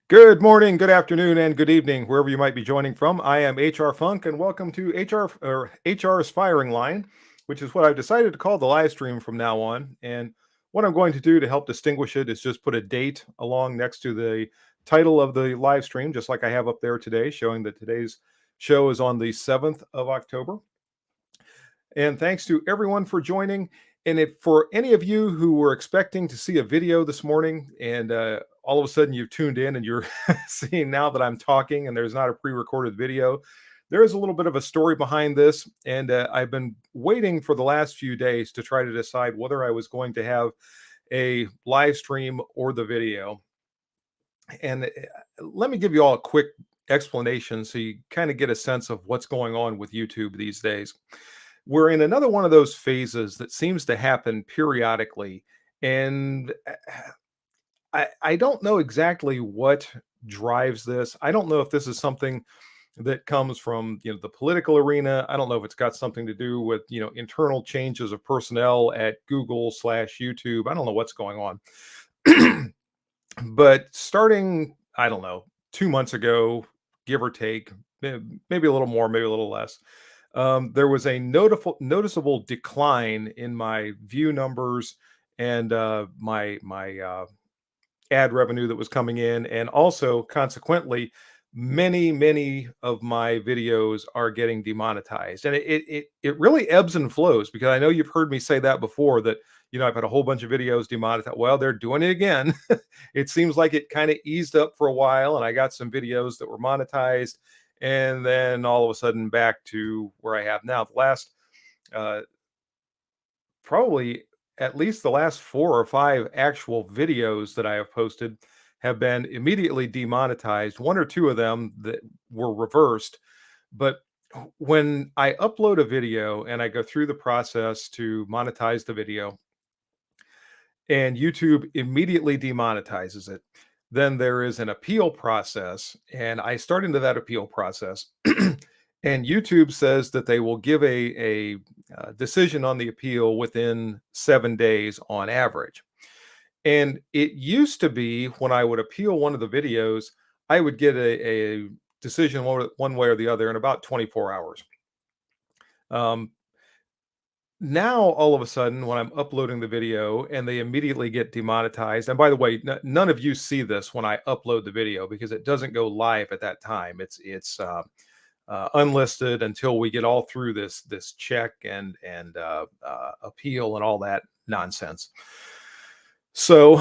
Good morning, good afternoon, and good evening, wherever you might be joining from. I am HR Funk, and welcome to HR's Firing Line, which is what I've decided to call the live stream from now on. And what I'm going to do to help distinguish it is just put a date along next to the title of the live stream, just like I have up there today, showing that today's show is on the 7th of October. And thanks to everyone for joining. And if for any of you who were expecting to see a video this morning and all of a sudden you've tuned in and you're seeing now that I'm talking and there's not a pre-recorded video, there is a little bit of a story behind this. And I've been waiting for the last few days to try to decide whether I was going to have a live stream or the video. And let me give you all a quick explanation so you kind of get a sense of what's going on with YouTube these days. We're in another one of those phases that seems to happen periodically. And I don't know exactly what drives this. I don't know if this is something that comes from the political arena. I don't know if it's got something to do with internal changes of personnel at Google/YouTube. I don't know what's going on. But starting, I don't know, 2 months ago, give or take, maybe a little more, maybe a little less, there was a noticeable decline in my view numbers and my ad revenue that was coming in, and also consequently, many of my videos are getting demonetized, and it really ebbs and flows because I know you've heard me say that before that I've had a whole bunch of videos demonetized. Well, they're doing it again. It seems like it kind of eased up for a while, and I got some videos that were monetized and then all of a sudden back to where I have now. The last uh, probably at least the last 4 or 5 actual videos that I have posted have been immediately demonetized. One or two of them that were reversed. But when I upload a video and I go through the process to monetize the video, and YouTube immediately demonetizes it, then there is an appeal process, and I start into that appeal process. And YouTube says that they will give a decision on the appeal within 7 days on average. And it used to be when I would appeal one of the videos, I would get a decision one way or the other in about 24 hours. Now, all of a sudden, when I'm uploading the video and they immediately get demonetized, and by the way, none of you see this when I upload the video because it doesn't go live at that time. It's unlisted until we get all through this check and appeal and all that nonsense. So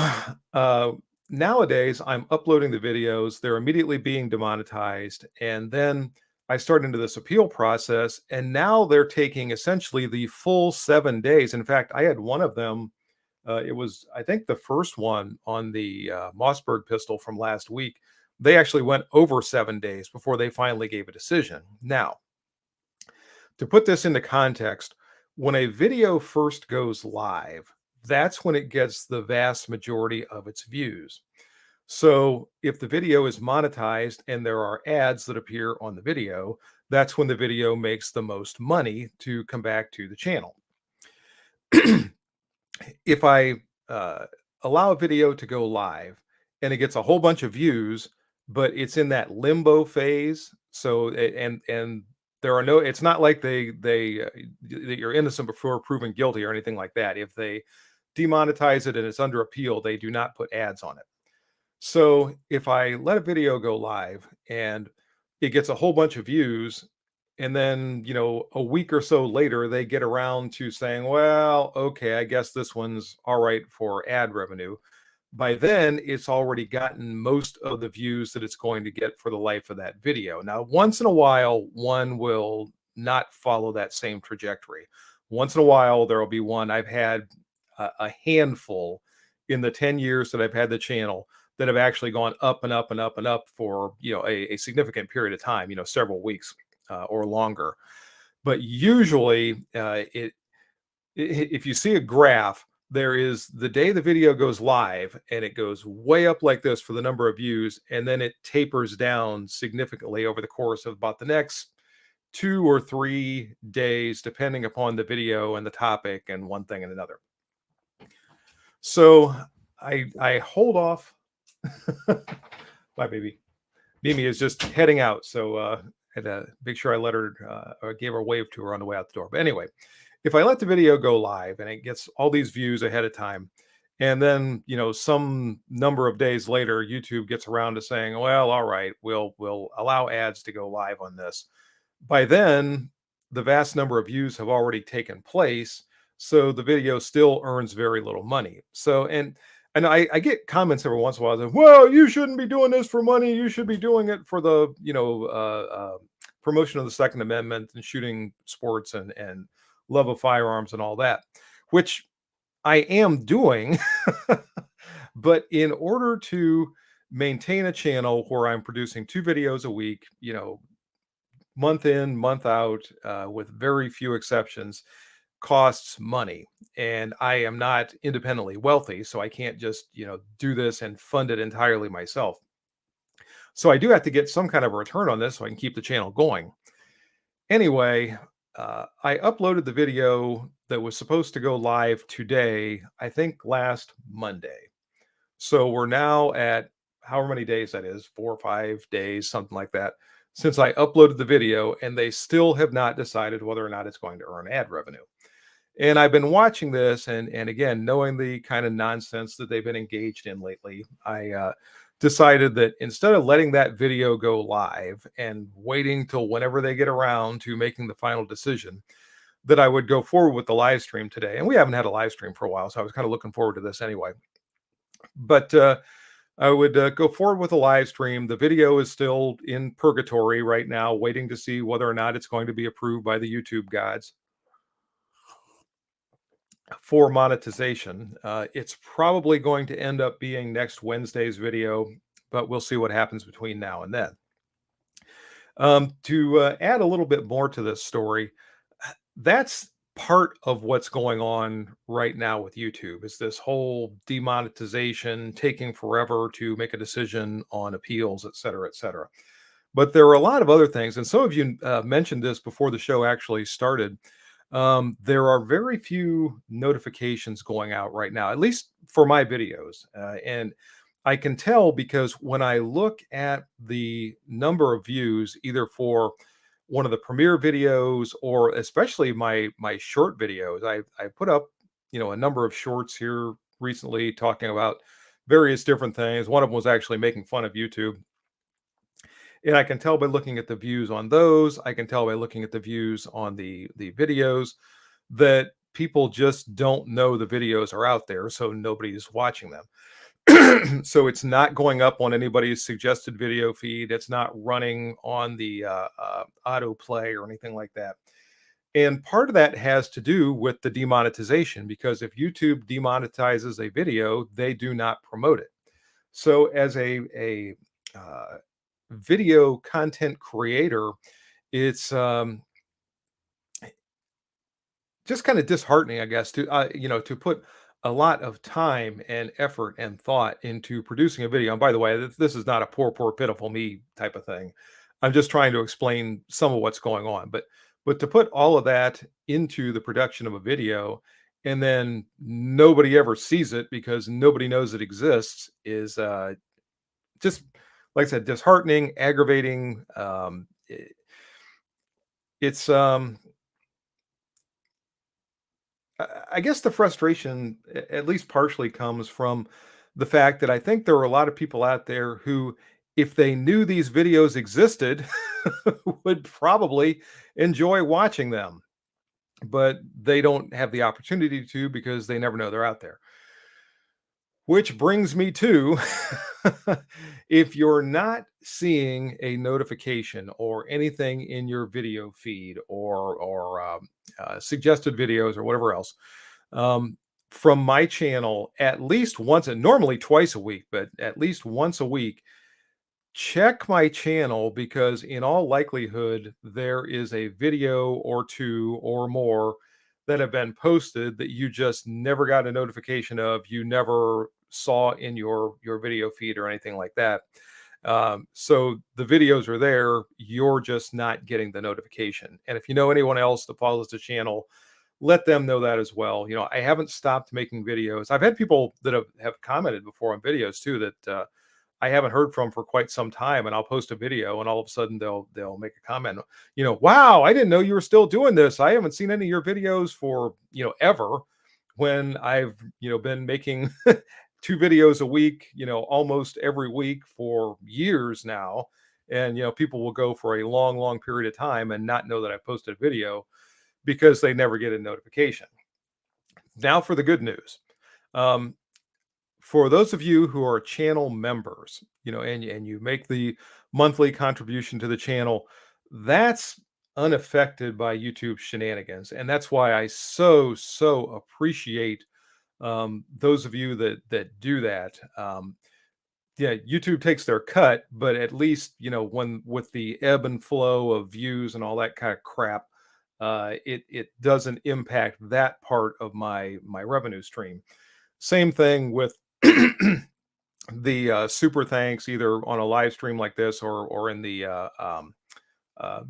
nowadays, I'm uploading the videos; they're immediately being demonetized, and then I start into this appeal process, and now they're taking essentially the full 7 days. In fact, I had one of them. It was, I think, the first one on the Mossberg pistol from last week. They actually went over 7 days before they finally gave a decision. Now, to put this into context, when a video first goes live, that's when it gets the vast majority of its views. So if the video is monetized and there are ads that appear on the video, that's when the video makes the most money to come back to the channel. If I allow a video to go live and it gets a whole bunch of views, but it's in that limbo phase, so and there are no, it's not like that you're innocent before proven guilty or anything like that. If they demonetize it and it's under appeal, they do not put ads on it. So if I let a video go live and it gets a whole bunch of views, and then, a week or so later, they get around to saying, well, okay, I guess this one's all right for ad revenue. By then, it's already gotten most of the views that it's going to get for the life of that video. Now, once in a while, one will not follow that same trajectory. Once in a while, there will be one. I've had a handful in the 10 years that I've had the channel that have actually gone up and up and up and up for a significant period of time, several weeks or longer. But usually, if you see a graph, there is the day the video goes live and it goes way up like this for the number of views, and then it tapers down significantly over the course of about the next 2 or 3 days, depending upon the video and the topic and one thing and another. So I hold off My baby. Mimi is just heading out, so had to make sure I let her or gave her a wave to her on the way out the door. But anyway, if I let the video go live and it gets all these views ahead of time, and then some number of days later, YouTube gets around to saying, "Well, all right, we'll allow ads to go live on this." By then, the vast number of views have already taken place, so the video still earns very little money. So, and I get comments every once in a while that, well, you shouldn't be doing this for money. You should be doing it for the promotion of the Second Amendment and shooting sports and love of firearms and all that, which I am doing. But in order to maintain a channel where I'm producing 2 videos a week, month in, month out, with very few exceptions, costs money. And I am not independently wealthy, so I can't just, do this and fund it entirely myself. So I do have to get some kind of a return on this so I can keep the channel going. Anyway, I uploaded the video that was supposed to go live today, I think last Monday. So we're now at however many days that is, 4 or 5 days, something like that, since I uploaded the video, and they still have not decided whether or not it's going to earn ad revenue. And I've been watching this, and again, knowing the kind of nonsense that they've been engaged in lately, I decided that instead of letting that video go live and waiting till whenever they get around to making the final decision, that I would go forward with the live stream today. And we haven't had a live stream for a while, so I was kind of looking forward to this anyway. But I would go forward with a live stream. The video is still in purgatory right now, waiting to see whether or not it's going to be approved by the YouTube gods for monetization. It's probably going to end up being next Wednesday's video, but we'll see what happens between now and then. To add a little bit more to this story, that's part of what's going on right now with YouTube is this whole demonetization taking forever to make a decision on appeals, et cetera, et cetera. But there are a lot of other things, and some of you mentioned this before the show actually started. There are very few notifications going out right now, at least for my videos. And I can tell because when I look at the number of views, either for one of the premiere videos or especially my short videos, I put up a number of shorts here recently talking about various different things. One of them was actually making fun of YouTube. And I can tell by looking at the views on those. I can tell by looking at the views on the videos that people just don't know the videos are out there, so nobody's watching them. So it's not going up on anybody's suggested video feed. It's not running on the autoplay or anything like that. And part of that has to do with the demonetization, because if YouTube demonetizes a video, they do not promote it. So as a video content creator, it's just kind of disheartening, I guess, to put a lot of time and effort and thought into producing a video. And by the way, this is not a poor pitiful me type of thing. I'm just trying to explain some of what's going on. But to put all of that into the production of a video and then nobody ever sees it because nobody knows it exists is just, like I said, disheartening, aggravating. It's I guess the frustration, at least partially, comes from the fact that I think there are a lot of people out there who, if they knew these videos existed, would probably enjoy watching them, but they don't have the opportunity to because they never know they're out there. Which brings me to if you're not seeing a notification or anything in your video feed or suggested videos or whatever else, um, from my channel at least once, and normally twice a week, but at least once a week, check my channel because in all likelihood, there is a video or two or more that have been posted that you just never got a notification of, you never saw in your video feed or anything like that. So the videos are there, you're just not getting the notification. And if you know anyone else that follows the channel, let them know that as well. I haven't stopped making videos. I've had people that have commented before on videos too that I haven't heard from for quite some time, and I'll post a video, and all of a sudden they'll make a comment, "Wow, I didn't know you were still doing this. I haven't seen any of your videos for ever." When I've been making 2 videos a week, almost every week for years now, and people will go for a long, long period of time and not know that I posted a video because they never get a notification. Now for the good news. Um, for those of you who are channel members, and you make the monthly contribution to the channel, that's unaffected by YouTube shenanigans, and that's why I so appreciate those of you that do that. Yeah, YouTube takes their cut, but at least when with the ebb and flow of views and all that kind of crap, it doesn't impact that part of my revenue stream. Same thing with the super thanks, either on a live stream like this or in the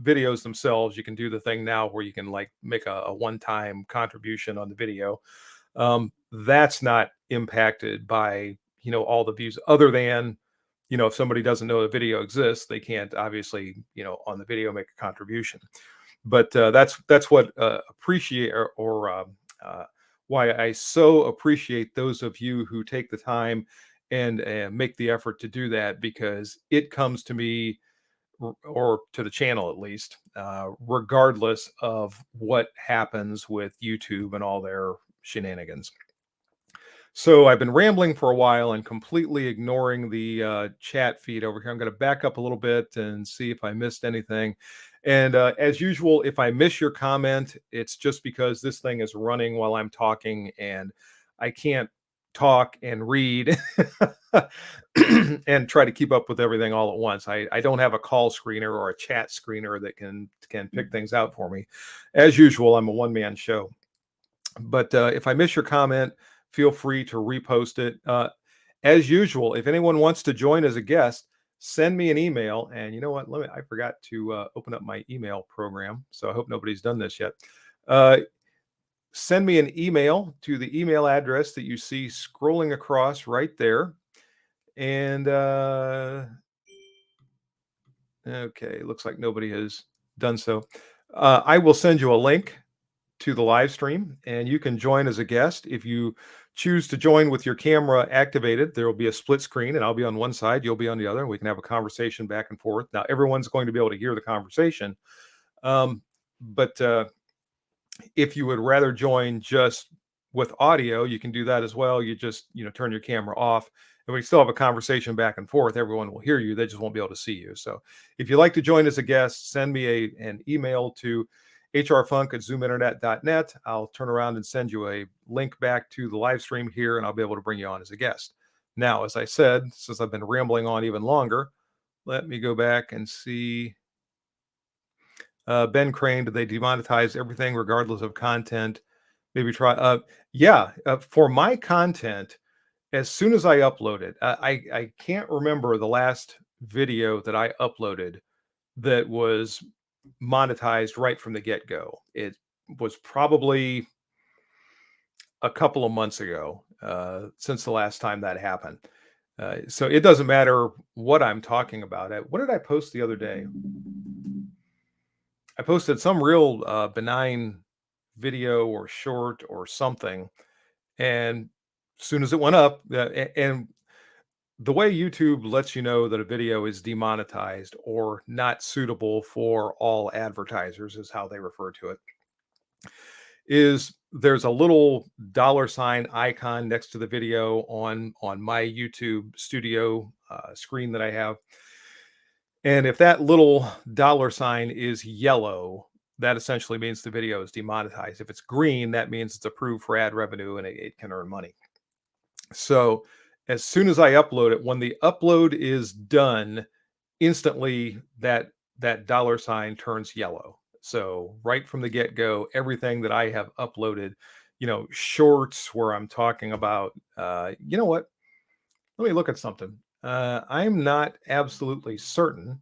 videos themselves. You can do the thing now where you can like make a one-time contribution on the video. That's not impacted by all the views, other than if somebody doesn't know the video exists, they can't obviously on the video make a contribution. But that's what appreciate or why I so appreciate those of you who take the time and make the effort to do that, because it comes to me or to the channel at least, regardless of what happens with YouTube and all their shenanigans. So I've been rambling for a while and completely ignoring the chat feed over here. I'm going to back up a little bit and see if I missed anything. And as usual, if I miss your comment, it's just because this thing is running while I'm talking, and I can't talk and read and try to keep up with everything all at once. I don't have a call screener or a chat screener that can pick things out for me. As usual, I'm a one-man show. But if I miss your comment, feel free to repost it. As usual, if anyone wants to join as a guest, send me an email. And you know what? I forgot to open up my email program, so I hope nobody's done this yet. Send me an email to the email address that you see scrolling across right there. And okay, looks like nobody has done so. I will send you a link to the live stream, and you can join as a guest. If you choose to join with your camera activated, there will be a split screen, and I'll be on one side, you'll be on the other, and we can have a conversation back and forth. Now, everyone's going to be able to hear the conversation, but if you would rather join just with audio, you can do that as well. You just turn your camera off, and we still have a conversation back and forth. Everyone will hear you, they just won't be able to see you. So if you'd like to join as a guest, send me an email to hrfunk@zoominternet.net. I'll turn around and send you a link back to the live stream here, and I'll be able to bring you on as a guest. Now, as I said, since I've been rambling on even longer, let me go back and see. Ben Crane, did they demonetize everything regardless of content? Maybe try. Yeah, for my content, as soon as I upload it, I can't remember the last video that I uploaded that was monetized right from the get-go. It was probably a couple of months ago since the last time that happened. So it doesn't matter what I'm talking about. What did I post the other day? I posted some real benign video or short or something, and as soon as it went up, and the way YouTube lets you know that a video is demonetized or not suitable for all advertisers, is how they refer to it, is there's a little $ icon next to the video on my YouTube studio screen that I have. And if that little $ is yellow, that essentially means the video is demonetized. If it's green, that means it's approved for ad revenue and it can earn money. So as soon as I upload it, when the upload is done, instantly that $ turns yellow. So right from the get-go, everything that I have uploaded, shorts where I'm talking about, you know what? Let me look at something. I'm not absolutely certain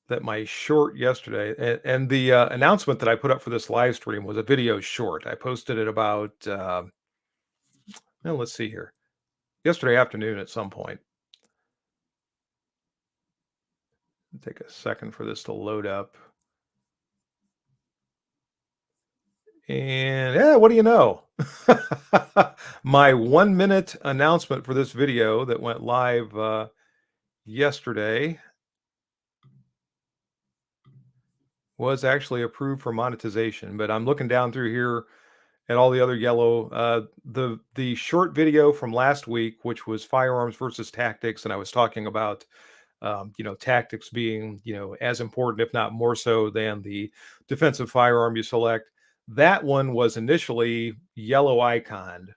that my short yesterday, and the announcement that I put up for this live stream was a video short. I posted it about, well, let's see here. yesterday afternoon at some point. Take a second for this to load up. And yeah, what do you know? My 1 minute announcement for this video that went live yesterday was actually approved for monetization. But I'm looking down through here at all the other yellow. The short video from last week, which was firearms versus tactics, and I was talking about tactics being, as important, if not more so, than the defensive firearm you select. That one was initially yellow iconed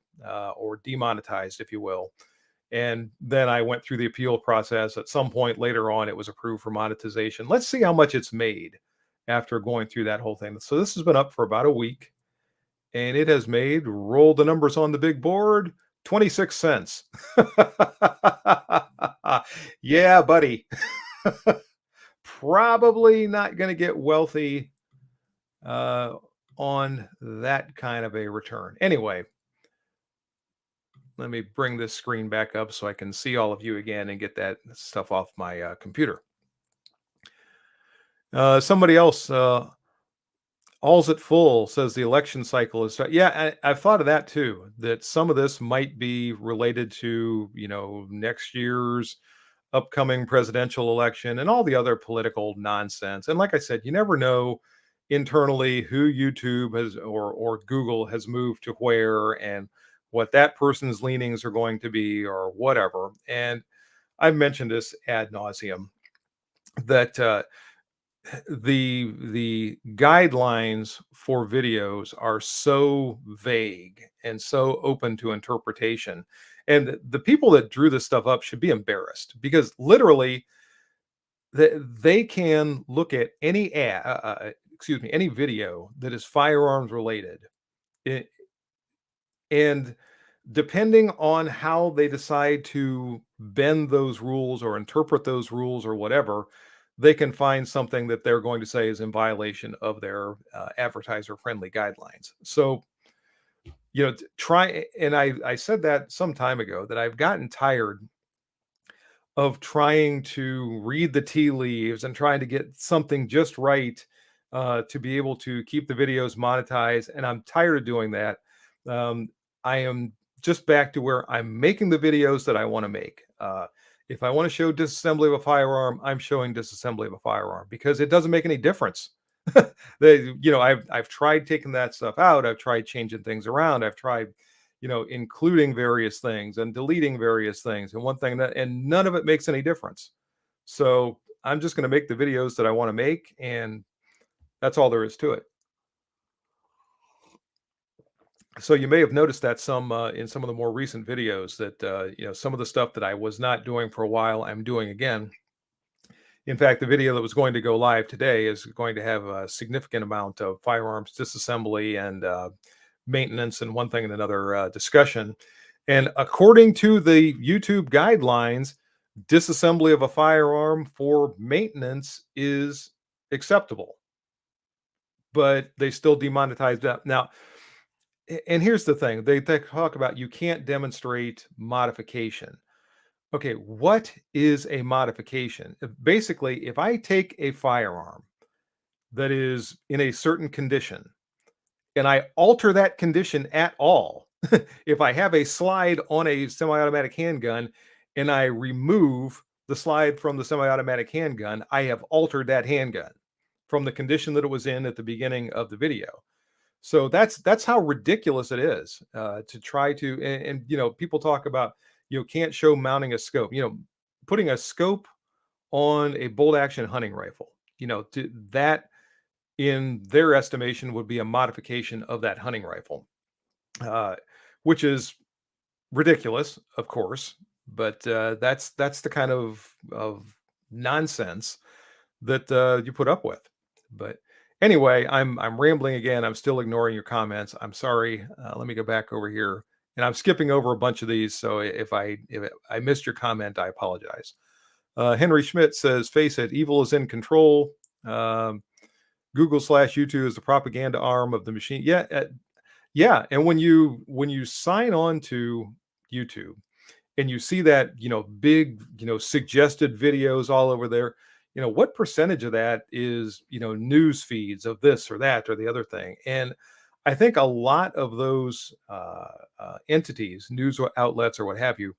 or demonetized, if you will. And then I went through the appeal process. At some point later on, it was approved for monetization. Let's see how much it's made after going through that whole thing. So this has been up for about a week and it has made, roll the numbers on the big board, 26 cents. Yeah, buddy. Probably not going to get wealthy uh, on that kind of a return. Anyway, let me bring this screen back up so I can see all of you again and get that stuff off my computer. Somebody else, all's at full, says the election cycle is. Yeah, I've thought of that too, that some of this might be related to, next year's upcoming presidential election and all the other political nonsense. And like I said, you never know internally who YouTube has or Google has moved to where and what that person's leanings are going to be or whatever. And I've mentioned this ad nauseum that the guidelines for videos are so vague and so open to interpretation, and the people that drew this stuff up should be embarrassed because literally they can look at any any video that is firearms related, i- and depending on how they decide to bend those rules or interpret those rules or whatever, they can find something that they're going to say is in violation of their advertiser friendly guidelines. So, try, and I said that some time ago that I've gotten tired of trying to read the tea leaves and trying to get something just right to be able to keep the videos monetized. And I'm tired of doing that. I am just back to where I'm making the videos that I want to make. If I want to show disassembly of a firearm, I'm showing disassembly of a firearm because it doesn't make any difference. I've tried taking that stuff out. I've tried changing things around. I've tried including various things and deleting various things. And and none of it makes any difference. So I'm just going to make the videos that I want to make. And that's all there is to it. So you may have noticed that some in some of the more recent videos that, some of the stuff that I was not doing for a while, I'm doing again. In fact, the video that was going to go live today is going to have a significant amount of firearms disassembly and maintenance and one thing and another discussion. And according to the YouTube guidelines, disassembly of a firearm for maintenance is acceptable, but they still demonetize that. Now, and here's the thing, they talk about you can't demonstrate modification. Okay, what is a modification? Basically, if I take a firearm that is in a certain condition and I alter that condition at all, if I have a slide on a semi-automatic handgun and I remove the slide from the semi-automatic handgun, I have altered that handgun from the condition that it was in at the beginning of the video. So that's how ridiculous it is to try to and people talk about can't show mounting a scope. Putting a scope on a bolt action hunting rifle. That in their estimation would be a modification of that hunting rifle, uh, which is ridiculous, of course. But that's the kind of nonsense that you put up with. But anyway, I'm rambling again. I'm still ignoring your comments. I'm sorry. Let me go back over here, and I'm skipping over a bunch of these. So if I missed your comment, I apologize. Henry Schmidt says, "Face it, evil is in control. Um, Google/YouTube is the propaganda arm of the machine." Yeah, yeah. And when you sign on to YouTube and you see that, big, suggested videos all over there, what percentage of that is, news feeds of this or that or the other thing? And I think a lot of those entities, news outlets or what have you,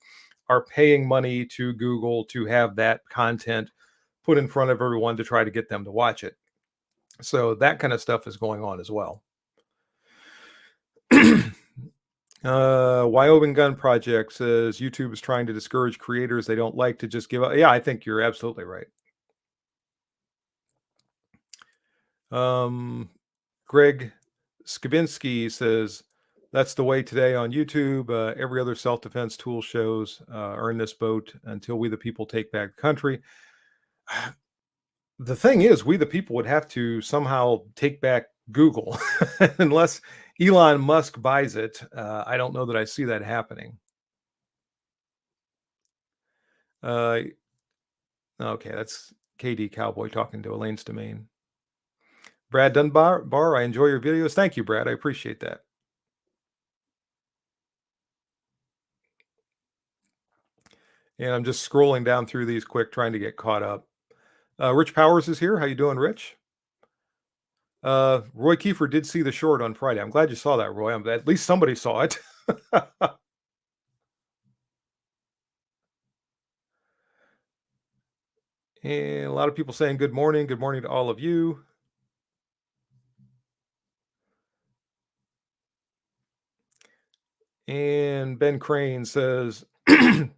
are paying money to Google to have that content put in front of everyone to try to get them to watch it. So that kind of stuff is going on as well. Wyoming Gun Project says YouTube is trying to discourage creators they don't like to just give up. Yeah, I think you're absolutely right. Greg Skabinski says that's the way today on YouTube. Every other self-defense tool shows are in this boat until we the people take back the country. The thing is, we the people would have to somehow take back Google unless Elon Musk buys it. I don't know that I see that happening. Uh, okay, that's KD Cowboy talking to Elaine's Domain. Brad Dunbar, I enjoy your videos. Thank you, Brad. I appreciate that. And I'm just scrolling down through these quick, trying to get caught up. Rich Powers is here. How you doing, Rich? Roy Kiefer did see the short on Friday. I'm glad you saw that, Roy. At least somebody saw it. And a lot of people saying good morning. Good morning to all of you. And Ben Crane says, I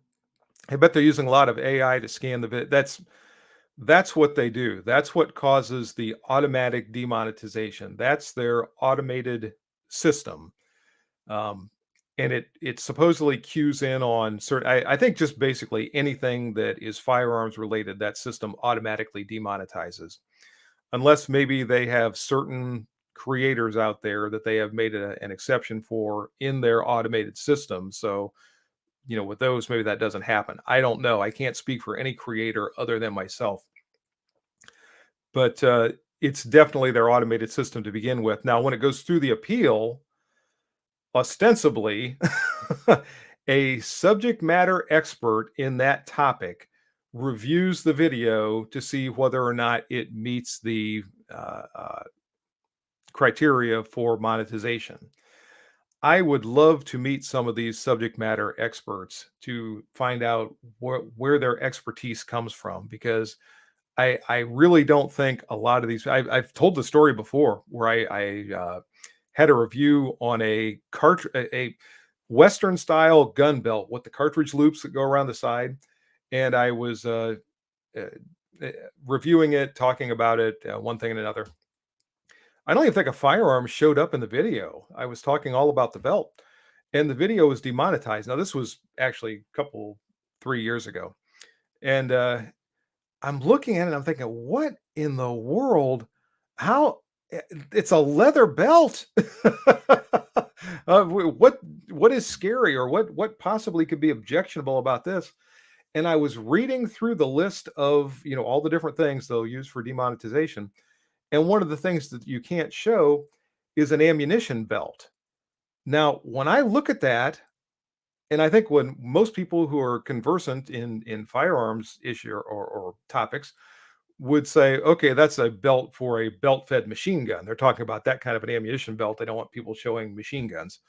bet they're using a lot of AI to scan the vid. That's what they do. That's what causes the automatic demonetization. That's their automated system. Um, and it supposedly cues in on certain. I think just basically anything that is firearms related, that system automatically demonetizes, unless maybe they have certain creators out there that they have made an exception for in their automated system. So with those, maybe that doesn't happen. I don't know. I can't speak for any creator other than myself, but it's definitely their automated system to begin with. Now, when it goes through the appeal, ostensibly, a subject matter expert in that topic reviews the video to see whether or not it meets the criteria for monetization. I would love to meet some of these subject matter experts to find out where their expertise comes from, because I really don't think a lot of these. I've told the story before where I had a review on a Western style gun belt with the cartridge loops that go around the side, and I was uh, uh, reviewing it, talking about it, one thing and another. I don't even think a firearm showed up in the video. I was talking all about the belt, and the video was demonetized. Now, this was actually a couple, 3 years ago, and I'm looking at it. I'm thinking, what in the world? How? It's a leather belt. What is scary, or what possibly could be objectionable about this? And I was reading through the list of all the different things they'll use for demonetization, and one of the things that you can't show is an ammunition belt. Now, when I look at that, and I think when most people who are conversant in firearms issue or topics would say, okay, that's a belt for a belt-fed machine gun. They're talking about that kind of an ammunition belt. They don't want people showing machine guns.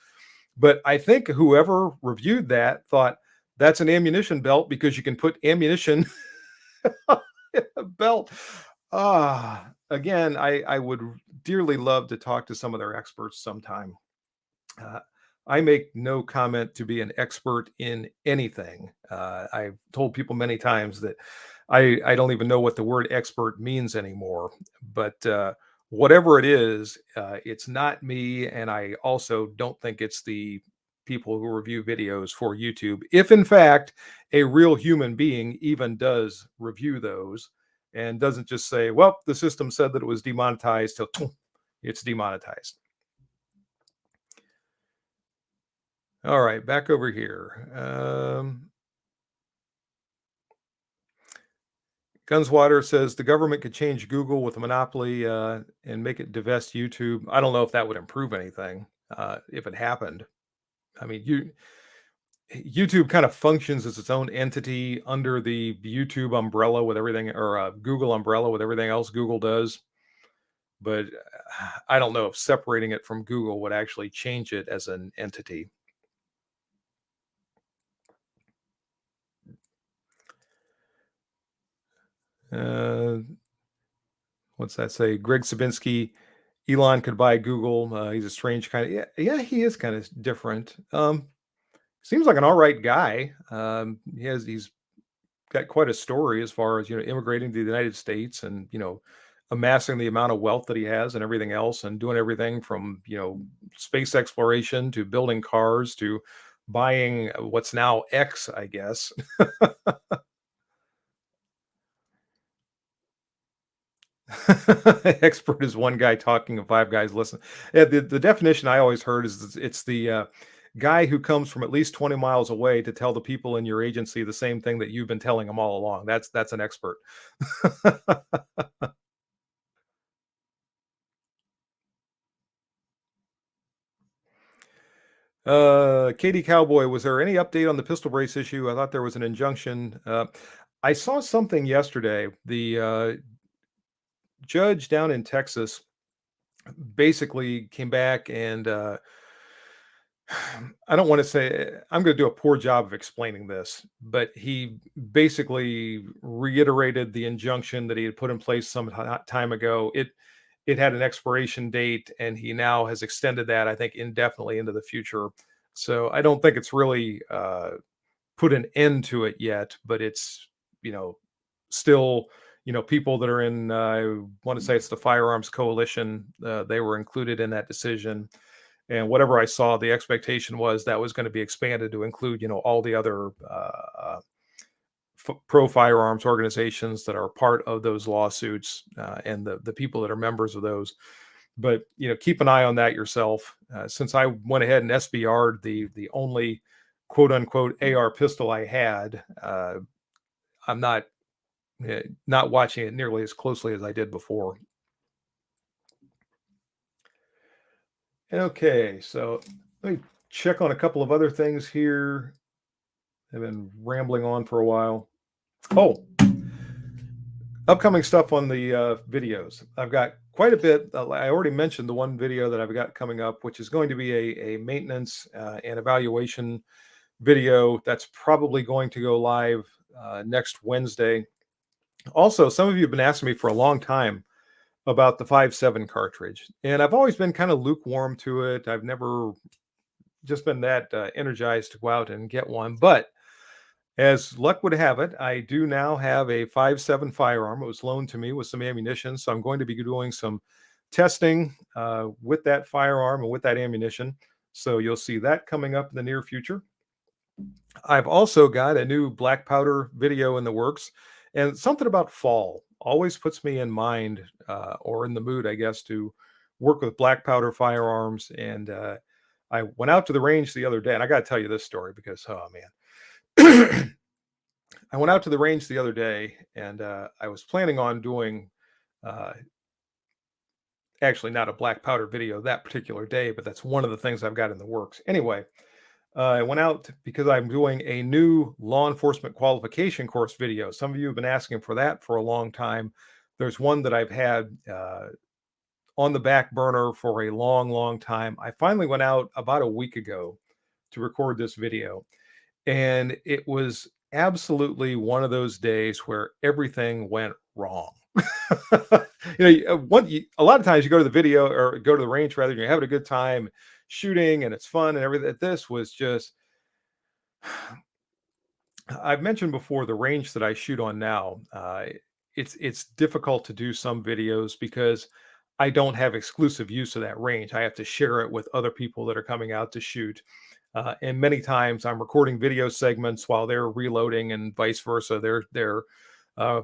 But I think whoever reviewed that thought that's an ammunition belt because you can put ammunition in a belt. Again, I would dearly love to talk to some of their experts sometime. Uh, I make no comment to be an expert in anything. I've told people many times that I don't even know what the word expert means anymore. But whatever it is, it's not me. And I also don't think it's the people who review videos for YouTube. If in fact a real human being even does review those and doesn't just say, well, the system said that it was demonetized, so it's demonetized. All right, back over here. Gunswater says the government could change Google with a monopoly and make it divest YouTube. I don't know if that would improve anything if it happened. I mean, YouTube kind of functions as its own entity under the YouTube umbrella with everything, or Google umbrella with everything else Google does. But I don't know if separating it from Google would actually change it as an entity. Uh, what's that say? Greg Sabinski, Elon could buy Google. He's a strange kind of, yeah, he is kind of different. Seems like an all right guy. He's got quite a story as far as, immigrating to the United States and, amassing the amount of wealth that he has and everything else, and doing everything from, space exploration to building cars to buying what's now X, I guess. Expert is one guy talking and five guys listen. Yeah, the definition I always heard is it's the guy who comes from at least 20 miles away to tell the people in your agency the same thing that you've been telling them all along. That's an expert. Katie Cowboy, was there any update on the pistol brace issue? I thought there was an injunction. I saw something yesterday. The judge down in Texas basically came back and I don't want to say, I'm going to do a poor job of explaining this, but he basically reiterated the injunction that he had put in place some time ago. It had an expiration date, and he now has extended that, I think, indefinitely into the future. So I don't think it's really put an end to it yet, but it's, you know, still, people that are in, I want to say it's the Firearms Coalition, they were included in that decision. And whatever I saw, the expectation was that was going to be expanded to include, all the other pro firearms organizations that are part of those lawsuits, and the people that are members of those. But keep an eye on that yourself. Since I went ahead and SBR'd the only quote unquote AR pistol I had, I'm not watching it nearly as closely as I did before. Okay, so let me check on a couple of other things here. I've been rambling on for a while. Oh, upcoming stuff on the videos. I've got quite a bit. I already mentioned the one video that I've got coming up, which is going to be a maintenance and evaluation video that's probably going to go live next Wednesday. Also, some of you have been asking me for a long time about the 5.7 cartridge, and I've always been kind of lukewarm to it. I've never just been that energized to go out and get one, but as luck would have it, I do now have a 5.7 firearm. It was loaned to me with some ammunition, so I'm going to be doing some testing with that firearm and with that ammunition. So you'll see that coming up in the near future. I've also got a new black powder video in the works, and something about fall always puts me in mind, or in the mood, I guess, to work with black powder firearms. And I went out to the range the other day, and I got to tell you this story because, oh man. I went out to the range the other day, and I was planning on doing, uh, actually not a black powder video that particular day, but that's one of the things I've got in the works. Anyway, I went out because I'm doing a new law enforcement qualification course video. Some of you have been asking for that for a long time. There's one that I've had on the back burner for a long, long time. I finally went out about a week ago to record this video, and it was absolutely one of those days where everything went wrong. A lot of times you go to the video or go to the range rather, you're having a good time shooting and it's fun and everything. This was just, I've mentioned before the range that I shoot on now. It's difficult to do some videos because I don't have exclusive use of that range. I have to share it with other people that are coming out to shoot. And many times I'm recording video segments while they're reloading, and vice versa. They're uh,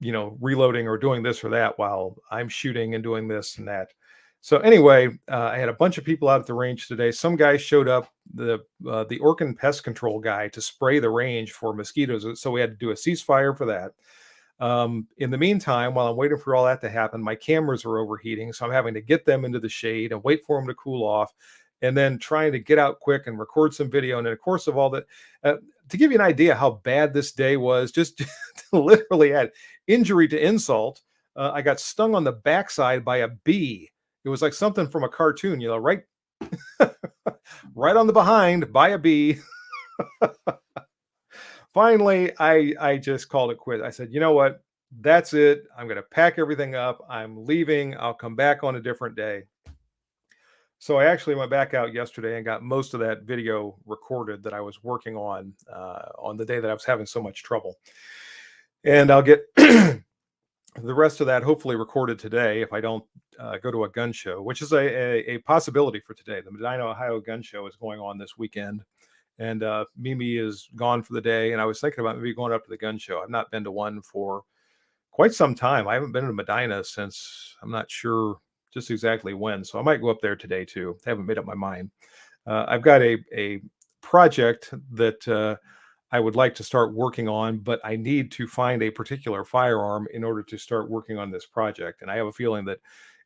reloading or doing this or that while I'm shooting and doing this and that. So anyway, I had a bunch of people out at the range today. Some guy showed up, the Orkin pest control guy, to spray the range for mosquitoes. So we had to do a ceasefire for that. In the meantime, while I'm waiting for all that to happen, my cameras are overheating, so I'm having to get them into the shade and wait for them to cool off. and then trying to get out quick and record some video. And in the course of all that, uh, to give you an idea how bad this day was, just literally add injury to insult. I got stung on the backside by a bee. It was like something from a cartoon, right, right on the behind by a bee. Finally, I just called it quits. I said, you know what? That's it. I'm going to pack everything up. I'm leaving. I'll come back on a different day. So I actually went back out yesterday and got most of that video recorded that I was working on the day that I was having so much trouble. And I'll get the rest of that hopefully recorded today if I don't go to a gun show, which is a possibility for today. The Medina, Ohio gun show is going on this weekend. And Mimi is gone for the day. And I was thinking about maybe going up to the gun show. I've not been to one for quite some time. I haven't been to Medina since I'm not sure just exactly when. So I might go up there today too. I haven't made up my mind. I've got a project that I would like to start working on, but I need to find a particular firearm in order to start working on this project. And I have a feeling that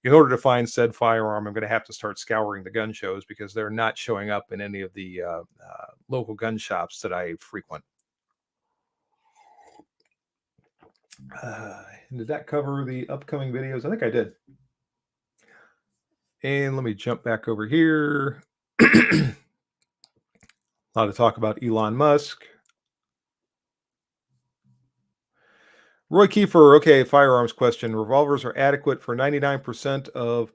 in order to find said firearm, I'm going to have to start scouring the gun shows because they're not showing up in any of the local gun shops that I frequent. Did that cover the upcoming videos? I think I did. And let me jump back over here. A lot of talk about Elon Musk. Roy Kiefer, okay, firearms question. Revolvers are adequate for 99% of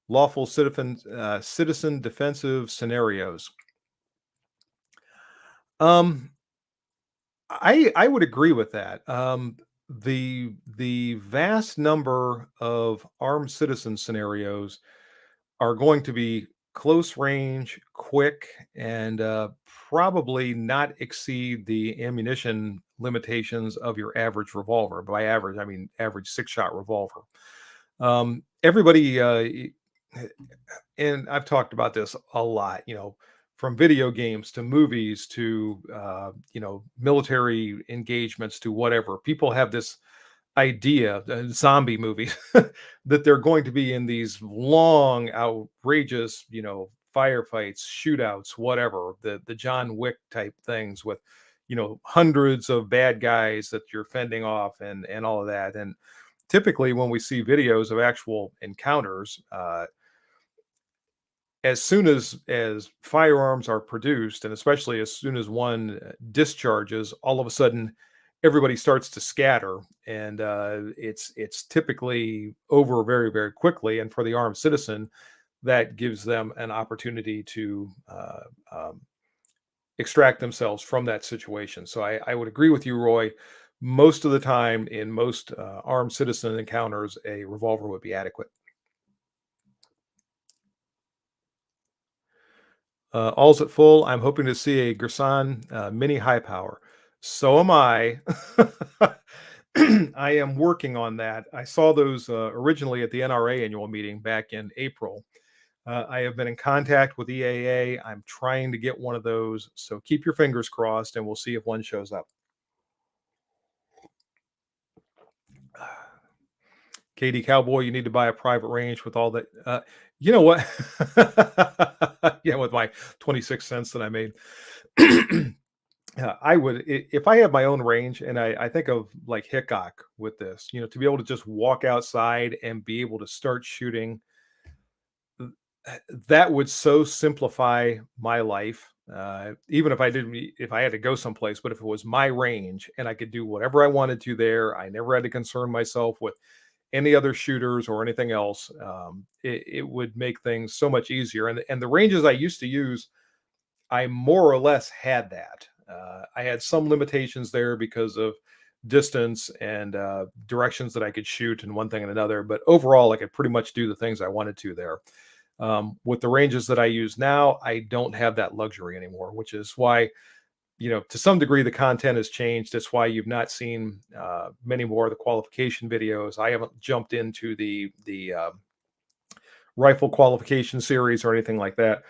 lawful citizen defensive scenarios. I would agree with that. The vast number of armed citizen scenarios are going to be close range, quick, and probably not exceed the ammunition limitations of your average revolver. By average, I mean average 6-shot revolver. Everybody, and I've talked about this a lot, from video games to movies to, military engagements to whatever. People have this idea, zombie movies, that they're going to be in these long, outrageous, firefights, shootouts, whatever, the John Wick type things with, hundreds of bad guys that you're fending off and all of that. And typically when we see videos of actual encounters, as soon as firearms are produced, and especially as soon as one discharges, all of a sudden everybody starts to scatter, and it's typically over very, very quickly. And for the armed citizen, that gives them an opportunity to extract themselves from that situation. So I would agree with you, Roy. Most of the time, in most armed citizen encounters, a revolver would be adequate. All's at full. I'm hoping to see a Gersan mini high power. So am I. I am working on that. I saw those originally at the NRA annual meeting back in April. I have been in contact with EAA. I'm trying to get one of those. So keep your fingers crossed and we'll see if one shows up. Katie Cowboy, you need to buy a private range with all that. You know what? Yeah, with my 26 cents that I made. I would, if I have my own range, and I think of like Hickok with this, to be able to just walk outside and be able to start shooting, that would so simplify my life. Even if I had to go someplace, but if it was my range and I could do whatever I wanted to there, I never had to concern myself with any other shooters or anything else. It would make things so much easier. And the ranges I used to use, I more or less had that. I had some limitations there because of distance and directions that I could shoot and one thing and another. But overall, I could pretty much do the things I wanted to there. With the ranges that I use now, I don't have that luxury anymore, which is why, to some degree, the content has changed. That's why you've not seen many more of the qualification videos. I haven't jumped into the rifle qualification series or anything like that.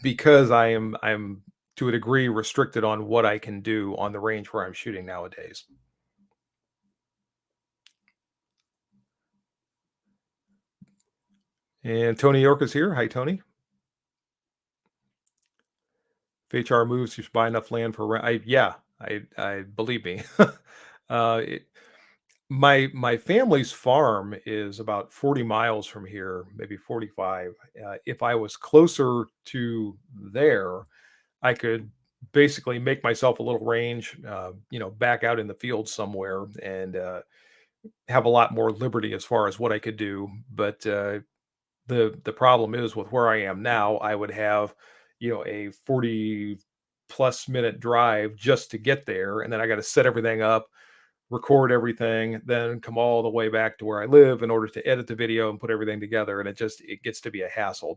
Because I'm to a degree restricted on what I can do on the range where I'm shooting nowadays. And Tony York is here. Hi, Tony. If HR moves, you should buy enough land for rent. Yeah, I believe me. It, my family's farm is about 40 miles from here, maybe 45. If I was closer to there, I could basically make myself a little range, back out in the field somewhere and have a lot more liberty as far as what I could do. But the problem is with where I am now, I would have, a 40 plus minute drive just to get there, and then I got to set everything up, record everything, then come all the way back to where I live in order to edit the video and put everything together, and it gets to be a hassle.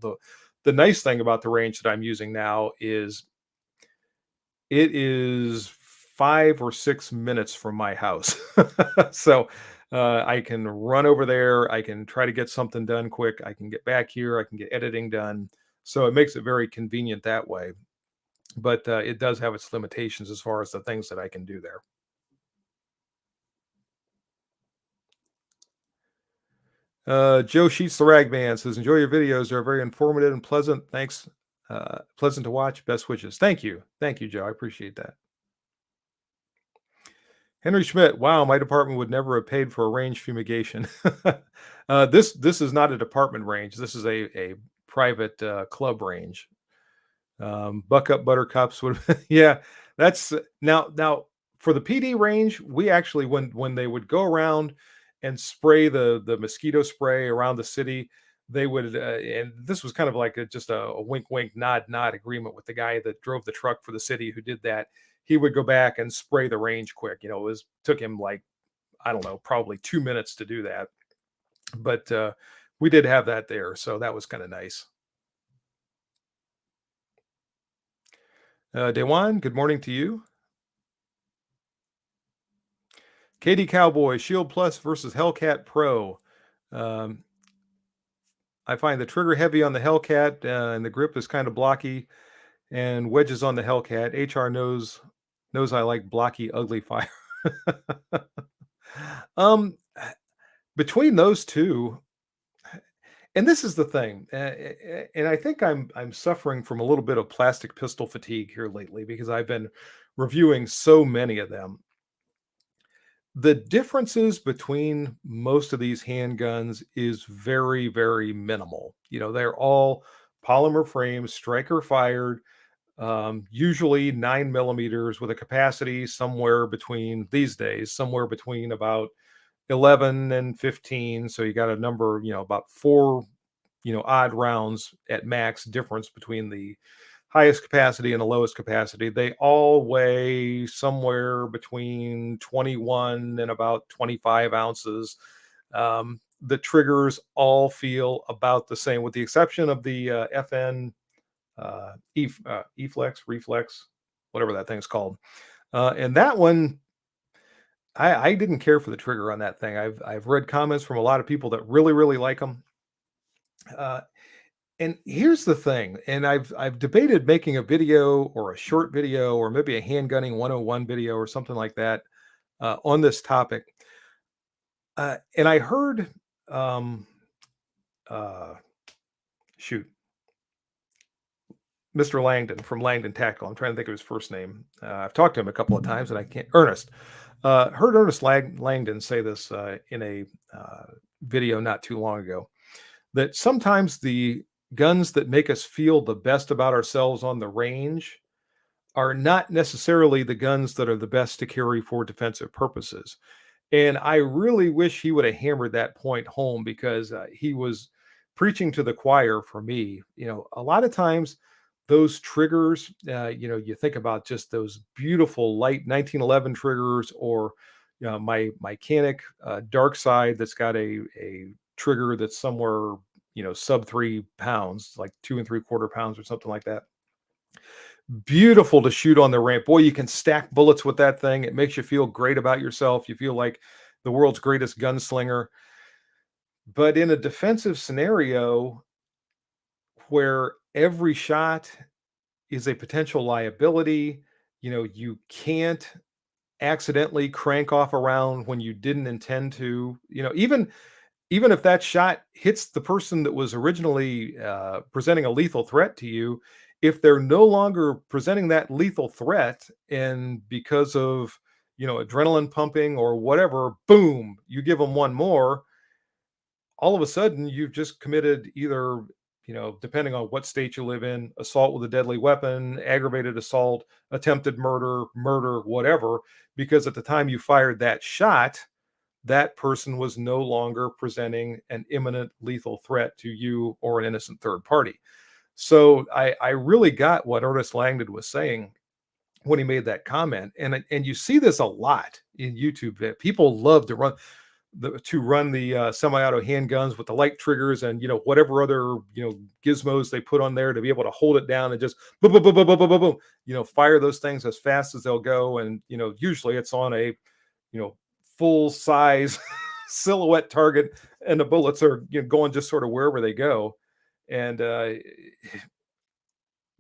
The nice thing about the range that I'm using now is it is 5 or 6 minutes from my house. So, I can run over there, I can try to get something done quick, I can get back here, I can get editing done. So it makes it very convenient that way, but, it does have its limitations as far as the things that I can do there. Joe Sheets the Ragman says, "Enjoy your videos, they're very informative and pleasant. Thanks, pleasant to watch. Best wishes." Thank you. Thank you, Joe, I appreciate that. Henry Schmidt, wow, my department would never have paid for a range fumigation. This is not a department range. This is a private club range. Buck up buttercups would yeah, that's now for the PD range, we actually when they would go around and spray the mosquito spray around the city, they would and this was kind of like just a wink wink nod agreement with the guy that drove the truck for the city who did that. He would go back and spray the range quick. It was took him like I don't know, probably 2 minutes to do that. But we did have that there, so that was kind of nice. Dewan, good morning to you. Katie Cowboy, Shield Plus versus Hellcat Pro. Um, I find the trigger heavy on the Hellcat, and the grip is kind of blocky, and wedges on the Hellcat. HR knows I like blocky, ugly fire. um, between those two, and this is the thing, and I think I'm suffering from a little bit of plastic pistol fatigue here lately because I've been reviewing so many of them. The differences between most of these handguns is very, very minimal. They're all polymer frames, striker fired, usually 9 millimeters with a capacity somewhere between these days, somewhere between about 11 and 15. So you got a number, about four, odd rounds at max difference between the highest capacity and the lowest capacity. They all weigh somewhere between 21 and about 25 ounces. The triggers all feel about the same, with the exception of the FN E-Flex, Reflex, whatever that thing's called. And that one, I didn't care for the trigger on that thing. I've read comments from a lot of people that really, really like them. And here's the thing, and I've debated making a video or a short video or maybe a handgunning 101 video or something like that on this topic. And I heard, um, uh, shoot, Mr. Langdon from Langdon Tactical. I'm trying to think of his first name. I've talked to him a couple of times, and I can't. Ernest. Heard Ernest Langdon say this in a video not too long ago, that sometimes the guns that make us feel the best about ourselves on the range are not necessarily the guns that are the best to carry for defensive purposes. And I really wish he would have hammered that point home because he was preaching to the choir for me. A lot of times those triggers, you think about just those beautiful light 1911 triggers, or my mechanic dark side that's got a trigger that's somewhere sub 3 pounds, like 2 and 3/4 pounds or something like that. Beautiful to shoot on the ramp. Boy, you can stack bullets with that thing. It makes you feel great about yourself. You feel like the world's greatest gunslinger. But in a defensive scenario where every shot is a potential liability, you can't accidentally crank off a round when you didn't intend to. Even even if that shot hits the person that was originally presenting a lethal threat to you, if they're no longer presenting that lethal threat, and because of adrenaline pumping or whatever, boom, you give them one more, all of a sudden you've just committed either, depending on what state you live in, assault with a deadly weapon, aggravated assault, attempted murder, whatever, because at the time you fired that shot, that person was no longer presenting an imminent lethal threat to you or an innocent third party. So I really got what Ernest Langdon was saying when he made that comment, and you see this a lot in YouTube. That people love to run the semi-auto handguns with the light triggers and whatever other gizmos they put on there to be able to hold it down and just boom, boom, boom, boom, boom, boom, boom, boom, fire those things as fast as they'll go, and usually it's on a full size silhouette target, and the bullets are going just sort of wherever they go, and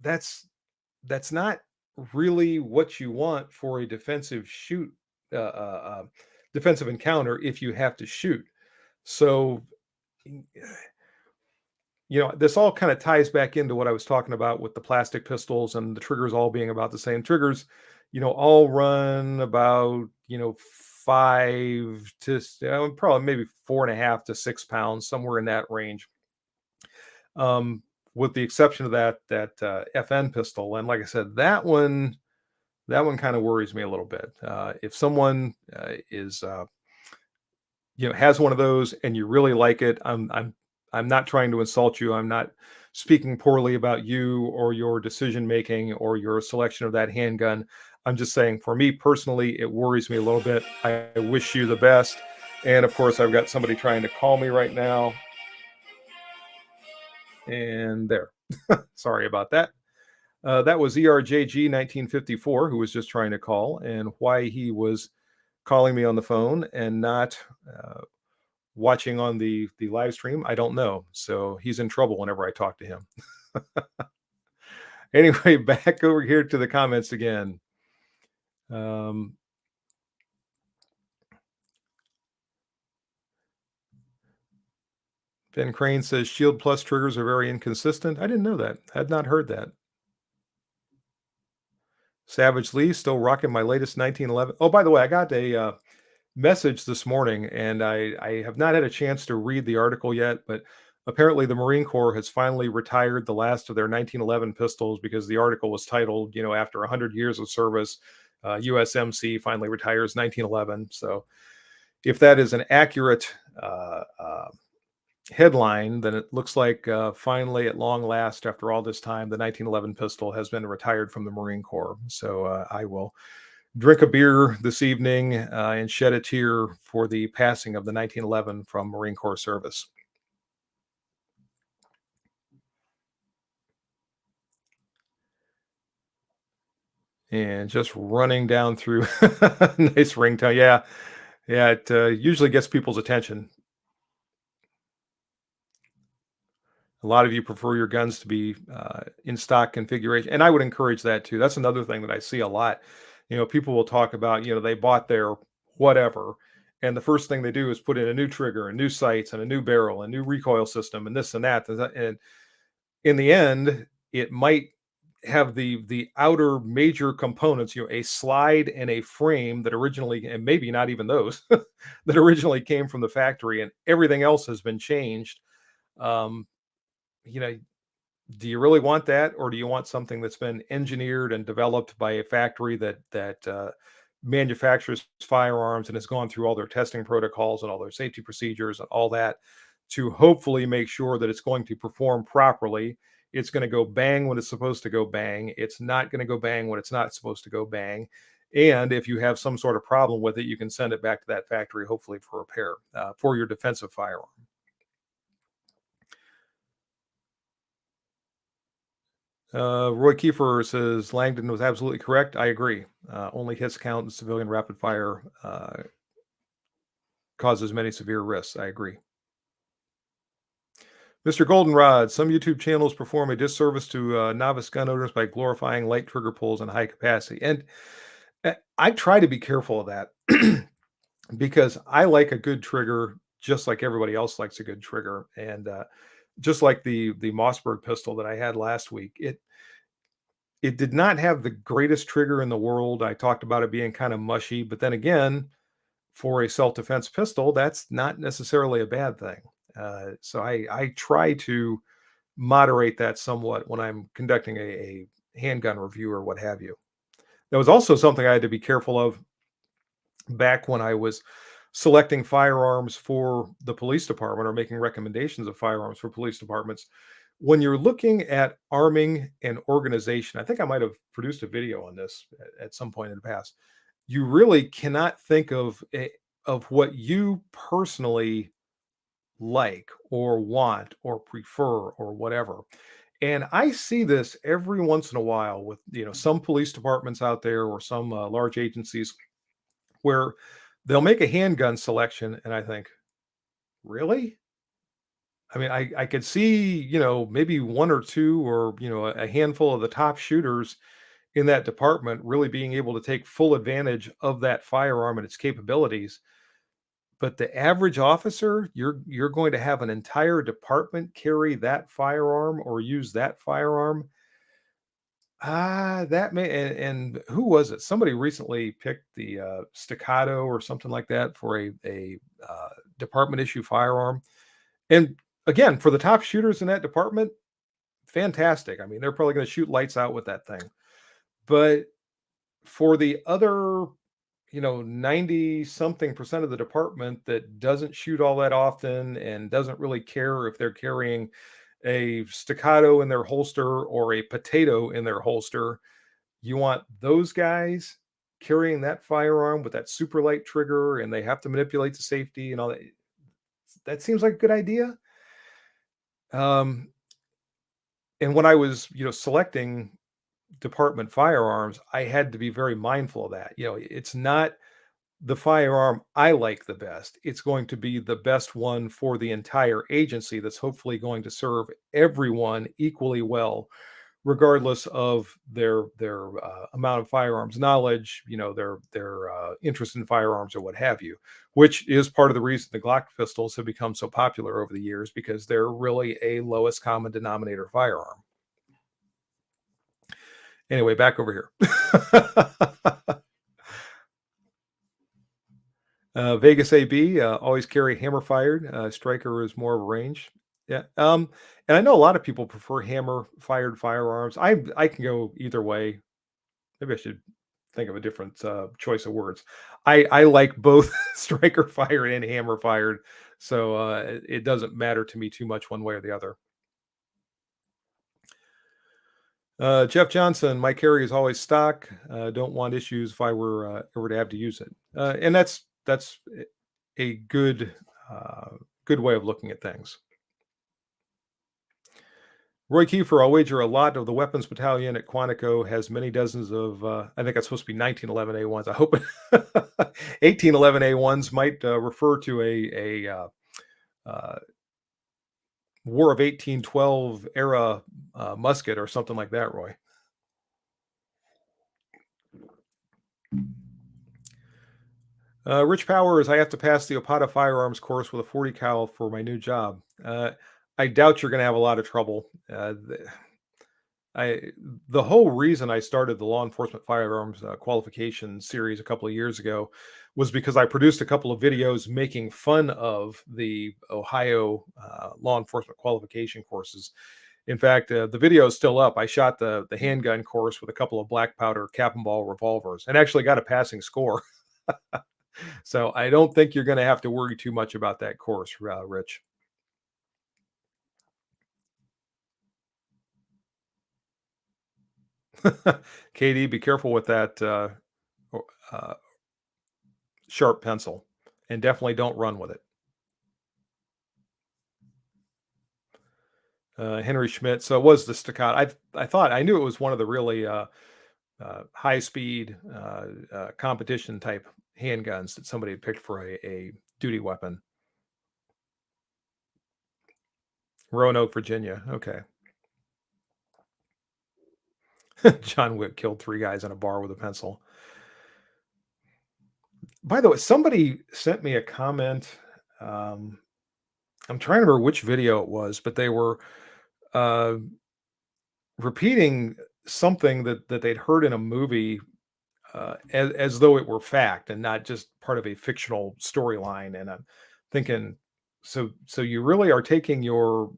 that's that's not really what you want for a uh, uh, uh, defensive encounter if you have to shoot. So, this all kind of ties back into what I was talking about with the plastic pistols and the triggers all being about the same. Triggers, all run about, probably maybe 4.5 to 6 pounds, somewhere in that range. Um, with the exception of that FN pistol. And like I said, that one kind of worries me a little bit. If someone is has one of those and you really like it, I'm not trying to insult you. I'm not speaking poorly about you or your decision making or your selection of that handgun. I'm just saying, for me personally, it worries me a little bit. I wish you the best. And of course, I've got somebody trying to call me right now. And there. Sorry about that. That was ERJG 1954, who was just trying to call, and why he was calling me on the phone and not watching on the live stream, I don't know. So he's in trouble whenever I talk to him. Anyway, back over here to the comments again. Ben Crane says Shield Plus triggers are very inconsistent. I didn't know that. Had not heard that. Savage Lee still rocking my latest 1911. Oh, by the way, I got a message this morning, and I have not had a chance to read the article yet, but apparently the Marine Corps has finally retired the last of their 1911 pistols, because the article was titled, after 100 years of service, USMC finally retires 1911. So if that is an accurate headline, then it looks like finally, at long last, after all this time, the 1911 pistol has been retired from the Marine Corps. So I will drink a beer this evening and shed a tear for the passing of the 1911 from Marine Corps service. And just running down through nice ringtone. Yeah. Yeah. It usually gets people's attention. A lot of you prefer your guns to be in stock configuration, and I would encourage that too. That's another thing that I see a lot. People will talk about, they bought their whatever, and the first thing they do is put in a new trigger and new sights and a new barrel and new recoil system and this and that. And in the end, it might have the outer major components, a slide and a frame that originally, and maybe not even those, that originally came from the factory, and everything else has been changed. Um, you know, do you really want that, or do you want something that's been engineered and developed by a factory that manufactures firearms and has gone through all their testing protocols and all their safety procedures and all that to hopefully make sure that it's going to perform properly? It's going to go bang when it's supposed to go bang. It's not going to go bang when it's not supposed to go bang. And if you have some sort of problem with it, you can send it back to that factory, hopefully for repair, for your defensive firearm. Roy Kiefer says Langdon was absolutely correct. I agree. Only hits count in civilian rapid fire causes many severe risks. I agree. Mr. Goldenrod, some YouTube channels perform a disservice to novice gun owners by glorifying light trigger pulls and high capacity. And I try to be careful of that because I like a good trigger just like everybody else likes a good trigger. And just like the Mossberg pistol that I had last week, it did not have the greatest trigger in the world. I talked about it being kind of mushy, but then again, for a self-defense pistol, that's not necessarily a bad thing. So I try to moderate that somewhat when I'm conducting a handgun review or what have you. That was also something I had to be careful of back when I was selecting firearms for the police department or making recommendations of firearms for police departments. When you're looking at arming an organization, I think I might have produced a video on this at some point in the past. You really cannot think of what you personally like or want or prefer or whatever. And I see this every once in a while with some police departments out there or some large agencies where they'll make a handgun selection, and I think, really? I mean, I could see maybe one or two or a handful of the top shooters in that department really being able to take full advantage of that firearm and its capabilities. But the average officer, you're going to have an entire department carry that firearm or use that firearm. That may and who was it? Somebody recently picked the staccato or something like that for a department issue firearm. And again, for the top shooters in that department, fantastic. I mean, they're probably going to shoot lights out with that thing. But for the other 90 something percent of the department that doesn't shoot all that often and doesn't really care if they're carrying a staccato in their holster or a potato in their holster, you want those guys carrying that firearm with that super light trigger and they have to manipulate the safety and all that. That seems like a good idea. Um, and when I was, selecting department firearms, I had to be very mindful of that. It's not the firearm I like the best. It's going to be the best one for the entire agency that's hopefully going to serve everyone equally well, regardless of their amount of firearms knowledge, their interest in firearms or what have you, which is part of the reason the Glock pistols have become so popular over the years because they're really a lowest common denominator firearm. Anyway, back over here. Vegas AB, always carry hammer fired. Striker is more of a range. Yeah. And I know a lot of people prefer hammer fired firearms. I can go either way. Maybe I should think of a different choice of words. I like both striker fired and hammer fired, so it doesn't matter to me too much one way or the other. Jeff Johnson, my carry is always stock. Don't want issues if I were to have to use it, and that's a good way of looking at things. Roy Kiefer, I'll wager a lot of the weapons battalion at Quantico has many dozens of, I think that's supposed to be 1911 A1s. I hope 1811 A1s might refer to a War of 1812 era musket or something like that, Roy. Rich Powers, I have to pass the Opata firearms course with a 40 cal for my new job. I doubt you're going to have a lot of trouble. The whole reason I started the law enforcement firearms qualification series a couple of years ago was because I produced a couple of videos making fun of the Ohio law enforcement qualification courses. In fact, the video is still up. I shot the handgun course with a couple of black powder cap and ball revolvers and actually got a passing score. So I don't think you're going to have to worry too much about that course, Rich. KD, be careful with that uh, sharp pencil, and definitely don't run with it. Henry Schmidt. So it was the staccato. I knew it was one of the really high speed competition type handguns that somebody had picked for a duty weapon. Roanoke, Virginia. Okay. John Wick killed 3 guys in a bar with a pencil. By the way, somebody sent me a comment. Um, I'm trying to remember which video it was, but they were uh, repeating something that they'd heard in a movie, as though it were fact and not just part of a fictional storyline. And I'm thinking, so you really are taking your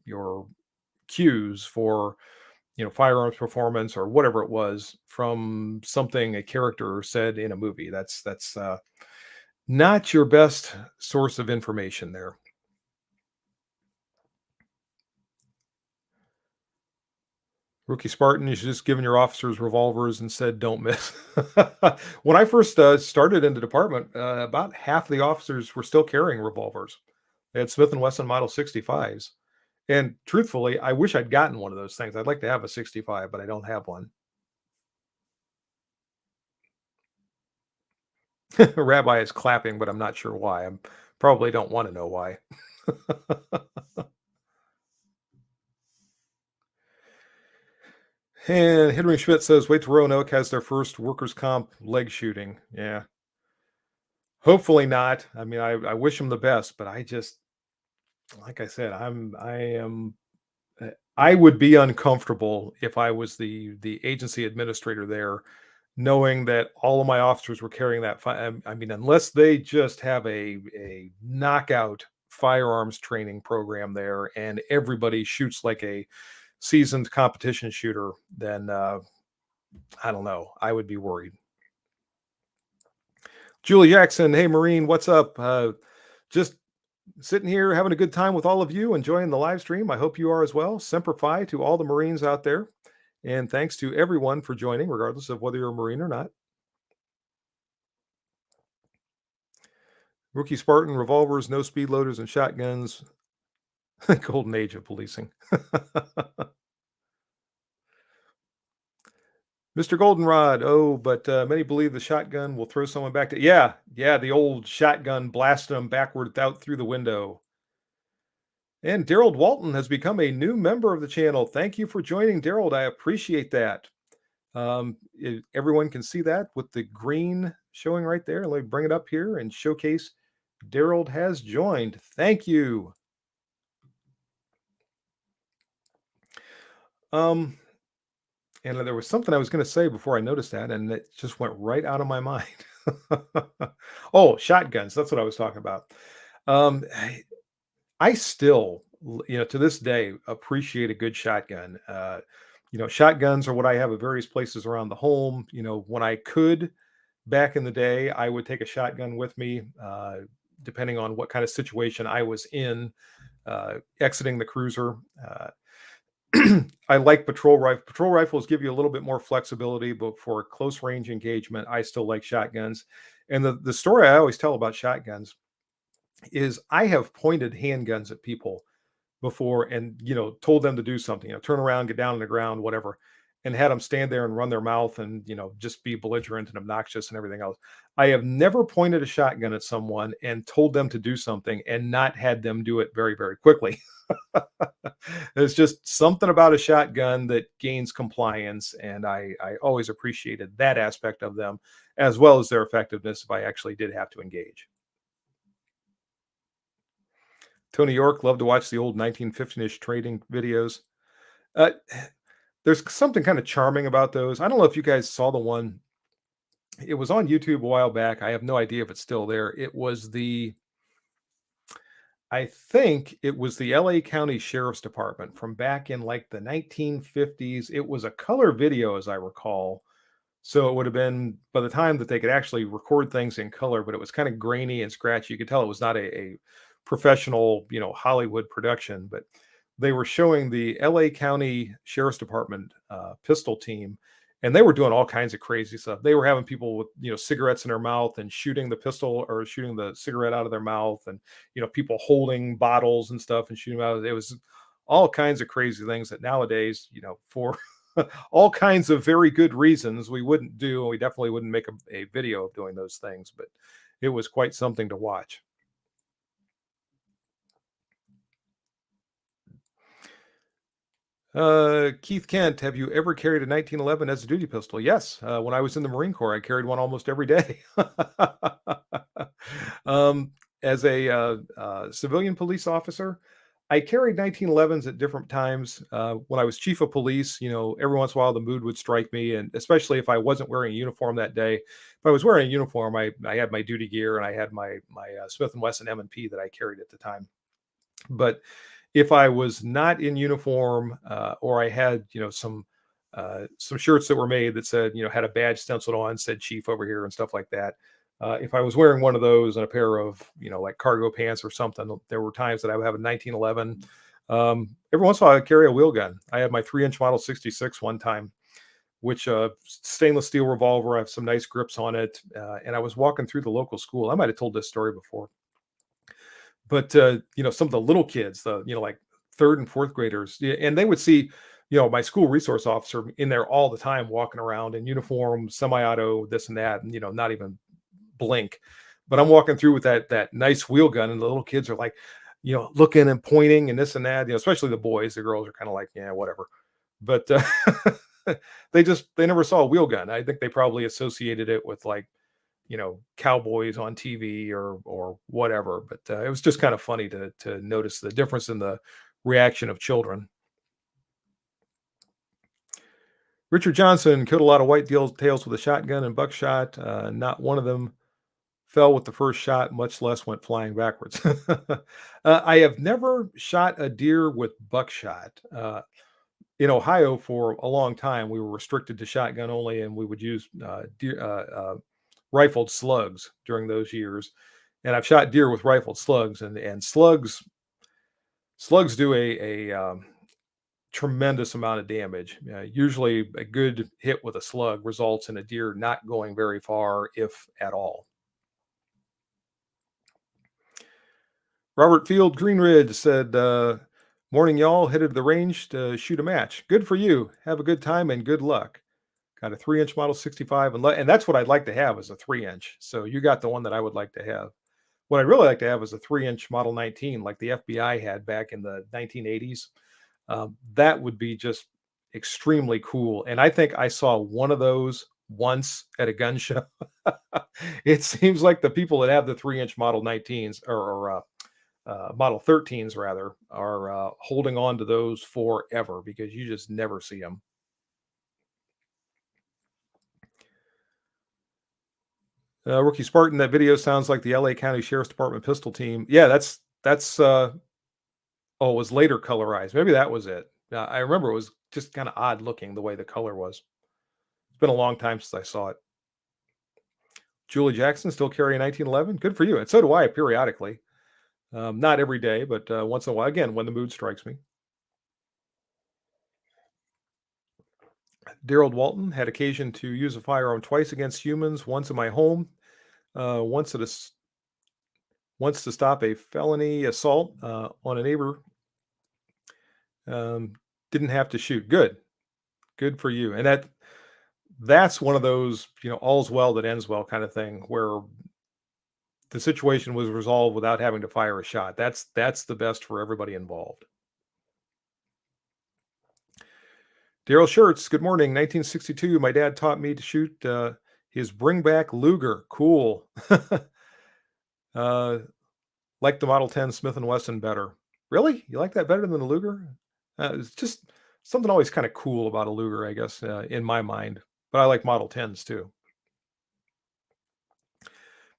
cues for, firearms performance or whatever it was from something a character said in a movie. That's not your best source of information there. Rookie Spartan, you should just given your officers revolvers and said, "Don't miss." When I first started in the department, about half the officers were still carrying revolvers. They had Smith and Wesson Model 65s, and truthfully, I wish I'd gotten one of those things. I'd like to have a 65, but I don't have one. Rabbi is clapping, but I'm not sure why. I probably don't want to know why. And Henry Schmidt says, "Wait till Roanoke has their first workers' comp leg shooting." Yeah, hopefully not. I mean, I wish them the best, but I just, like I said, I would be uncomfortable if I was the agency administrator there, knowing that all of my officers were carrying that. I mean, unless they just have a knockout firearms training program there, and everybody shoots like a seasoned competition shooter, then I don't know. I would be worried. Julie Jackson, hey Marine, what's up? Just sitting here having a good time with all of you, enjoying the live stream. I hope you are as well. Semper Fi to all the Marines out there. And thanks to everyone for joining, regardless of whether you're a Marine or not. Rookie Spartan, revolvers, no speed loaders, and shotguns. Golden age of policing. Mr. Goldenrod, oh, but many believe the shotgun will throw someone back to. Yeah, yeah, the old shotgun blasted them backward out through the window. And Daryl Walton has become a new member of the channel. Thank you for joining, Daryl. I appreciate that. Everyone can see that with the green showing right there. Let me bring it up here and showcase Daryl has joined. Thank you. Um, and there was something I was going to say before I noticed that, and it just went right out of my mind. Oh, shotguns. That's what I was talking about. I still, to this day, appreciate a good shotgun. Shotguns are what I have at various places around the home. When I could back in the day, I would take a shotgun with me, depending on what kind of situation I was in, exiting the cruiser. I like patrol rifle. Patrol rifles give you a little bit more flexibility, but for close range engagement, I still like shotguns. And the story I always tell about shotguns is I have pointed handguns at people before and told them to do something, turn around, get down on the ground, whatever, and had them stand there and run their mouth and just be belligerent and obnoxious and everything else. I have never pointed a shotgun at someone and told them to do something and not had them do it very, very quickly. There's just something about a shotgun that gains compliance, and I always appreciated that aspect of them, as well as their effectiveness if I actually did have to engage. Tony York, love to watch the old 1915-ish trading videos. Uh, there's something kind of charming about those. I don't know if you guys saw the one. It was on YouTube a while back. I have no idea if it's still there. I think it was the LA County Sheriff's Department from back in like the 1950s. It was a color video, as I recall. So it would have been by the time that they could actually record things in color, but it was kind of grainy and scratchy. You could tell it was not a professional, Hollywood production, but they were showing the LA County Sheriff's Department pistol team, and they were doing all kinds of crazy stuff. They were having people with, cigarettes in their mouth and shooting the pistol or shooting the cigarette out of their mouth, and, people holding bottles and stuff and shooting out. It was all kinds of crazy things that nowadays, for all kinds of very good reasons we wouldn't do, and we definitely wouldn't make a video of doing those things, but it was quite something to watch. Keith Kent, have you ever carried a 1911 as a duty pistol? Yes. When I was in the Marine Corps, I carried one almost every day. um, as a civilian police officer, I carried 1911s at different times. When I was chief of police, every once in a while the mood would strike me, and especially if I wasn't wearing a uniform that day. If I was wearing a uniform, I had my duty gear and I had my Smith and Wesson M&P that I carried at the time. But if I was not in uniform, or I had some shirts that were made that said had a badge stenciled on, said chief over here and stuff like that. If I was wearing one of those and a pair of like cargo pants or something, there were times that I would have a 1911. Every once in a while, I'd carry a wheel gun. I had my 3-inch model 66 one time, which stainless steel revolver. I have some nice grips on it, and I was walking through the local school. I might have told this story before, but some of the little kids, the like third and fourth graders, and they would see my school resource officer in there all the time, walking around in uniform, semi-auto, this and that, and not even blink. But I'm walking through with that nice wheel gun, and the little kids are like, looking and pointing and this and that. Especially the boys. The girls are kind of like, yeah, whatever. But they never saw a wheel gun. I think they probably associated it with like cowboys on TV or whatever. But it was just kind of funny to notice the difference in the reaction of children. Richard Johnson killed a lot of white-tails with a shotgun and buckshot. Not one of them fell with the first shot, much less went flying backwards. I have never shot a deer with buckshot. In Ohio, for a long time, we were restricted to shotgun only, and we would use rifled slugs during those years. And I've shot deer with rifled slugs, and slugs do a tremendous amount of damage. Usually, a good hit with a slug results in a deer not going very far, if at all. Robert Field Green Ridge said, "Morning, y'all. Headed to the range to shoot a match. Good for you. Have a good time and good luck. Got a 3-inch model 65, and that's what I'd like to have, is a 3-inch. So you got the one that I would like to have. What I'd really like to have is a 3-inch model 19, like the FBI had back in the 1980s. That would be just extremely cool. And I think I saw one of those once at a gun show. It seems like the people that have the 3-inch model 19s or model 13s rather are holding on to those forever, because you just never see them. Rookie Spartan, that video sounds like the LA County Sheriff's Department pistol team. Yeah, that's oh, it was later colorized. Maybe that was it. I remember it was just kind of odd looking the way the color was. It's been a long time since I saw it. Julie Jackson still carrying 1911. Good for you. And so do I periodically. Not every day, but once in a while. Again, when the mood strikes me. Daryl Walton had occasion to use a firearm twice against humans. Once in my home. Once to stop a felony assault on a neighbor. Didn't have to shoot. Good for you. And that's one of those, all's well that ends well kind of thing, where the situation was resolved without having to fire a shot. That's the best for everybody involved. Daryl Schertz, good morning. 1962, my dad taught me to shoot his bring back Luger. Cool. Like the Model 10 Smith & Wesson better. Really? You like that better than the Luger? It's just something always kind of cool about a Luger, I guess, in my mind. But I like Model 10s too.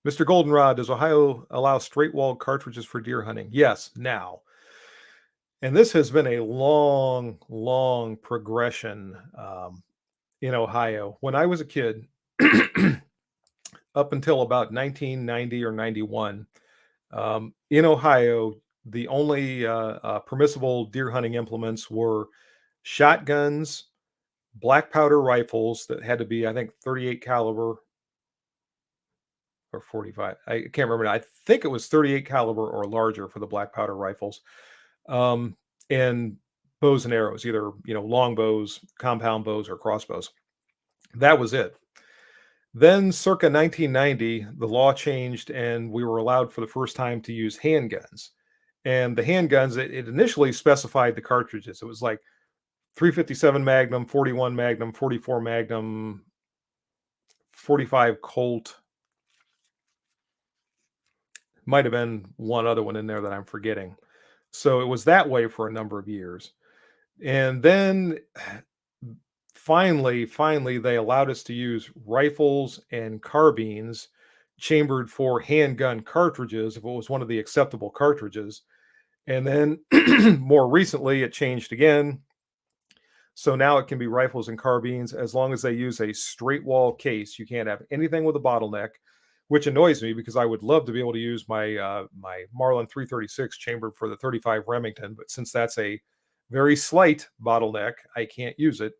Mr. Goldenrod, does Ohio allow straight-walled cartridges for deer hunting? Yes, now. And this has been a long, long progression in Ohio. When I was a kid, up until about 1990 or 91, in Ohio, the only permissible deer hunting implements were shotguns, black powder rifles that had to be, I think, 38 caliber or 45. I can't remember. I think it was 38 caliber or larger for the black powder rifles. And bows and arrows, either, long bows, compound bows, or crossbows. That was it. Then circa 1990, the law changed and we were allowed for the first time to use handguns. And the handguns, it initially specified the cartridges. It was like 357 Magnum, 41 Magnum, 44 Magnum, 45 Colt. Might have been one other one in there that I'm forgetting. So it was that way for a number of years. And then finally, they allowed us to use rifles and carbines chambered for handgun cartridges if it was one of the acceptable cartridges. And then more recently, it changed again. So now it can be rifles and carbines as long as they use a straight wall case. You can't have anything with a bottleneck, which annoys me because I would love to be able to use my Marlin 336 chambered for the 35 Remington, but since that's a very slight bottleneck, I can't use it.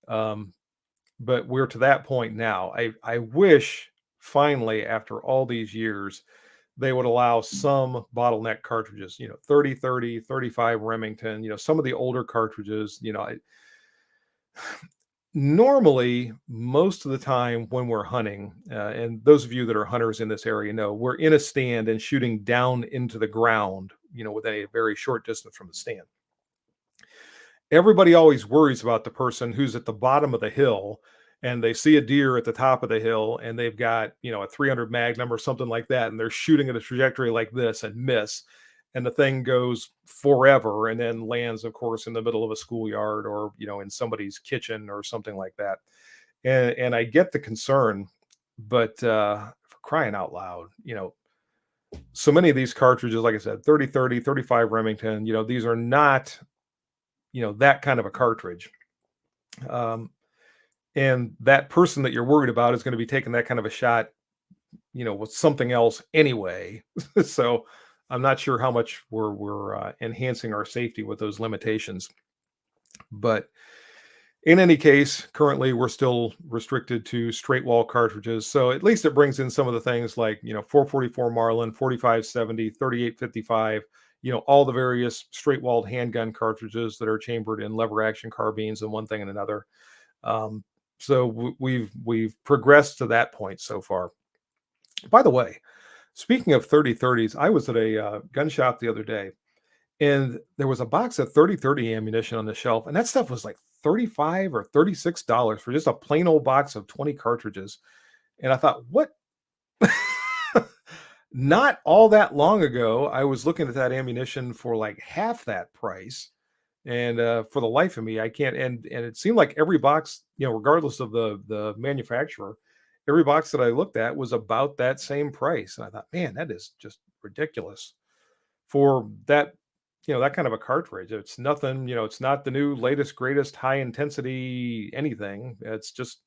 Um, but we're to that point now. I wish finally, after all these years, they would allow some bottleneck cartridges, 30-30, 35 Remington, some of the older cartridges, normally most of the time when we're hunting, and those of you that are hunters in this area know, we're in a stand and shooting down into the ground, within a very short distance from the stand. Everybody always worries about the person who's at the bottom of the hill and they see a deer at the top of the hill and they've got, a 300 Magnum or something like that, and they're shooting at a trajectory like this and miss. And the thing goes forever and then lands, of course, in the middle of a schoolyard or, in somebody's kitchen or something like that. And I get the concern, but for crying out loud, so many of these cartridges, like I said, 30-30, 35 Remington, these are not that kind of a cartridge. Um, and that person that you're worried about is going to be taking that kind of a shot, with something else anyway. So I'm not sure how much we're enhancing our safety with those limitations. But in any case, currently we're still restricted to straight wall cartridges. So at least it brings in some of the things like, 444 Marlin, 4570, 3855, all the various straight walled handgun cartridges that are chambered in lever action carbines and one thing and another. Um, so we've progressed to that point so far. By the way, speaking of 30-30s, I was at a gun shop the other day and there was a box of 30-30 ammunition on the shelf, and that stuff was like 35 or $36 for just a plain old box of 20 cartridges. And I thought, what? Not all that long ago, I was looking at that ammunition for like half that price. And for the life of me, I can't. And it seemed like every box, regardless of the manufacturer, every box that I looked at was about that same price. And I thought, man, that is just ridiculous for that, that kind of a cartridge. It's nothing, it's not the new latest, greatest high intensity anything. It's just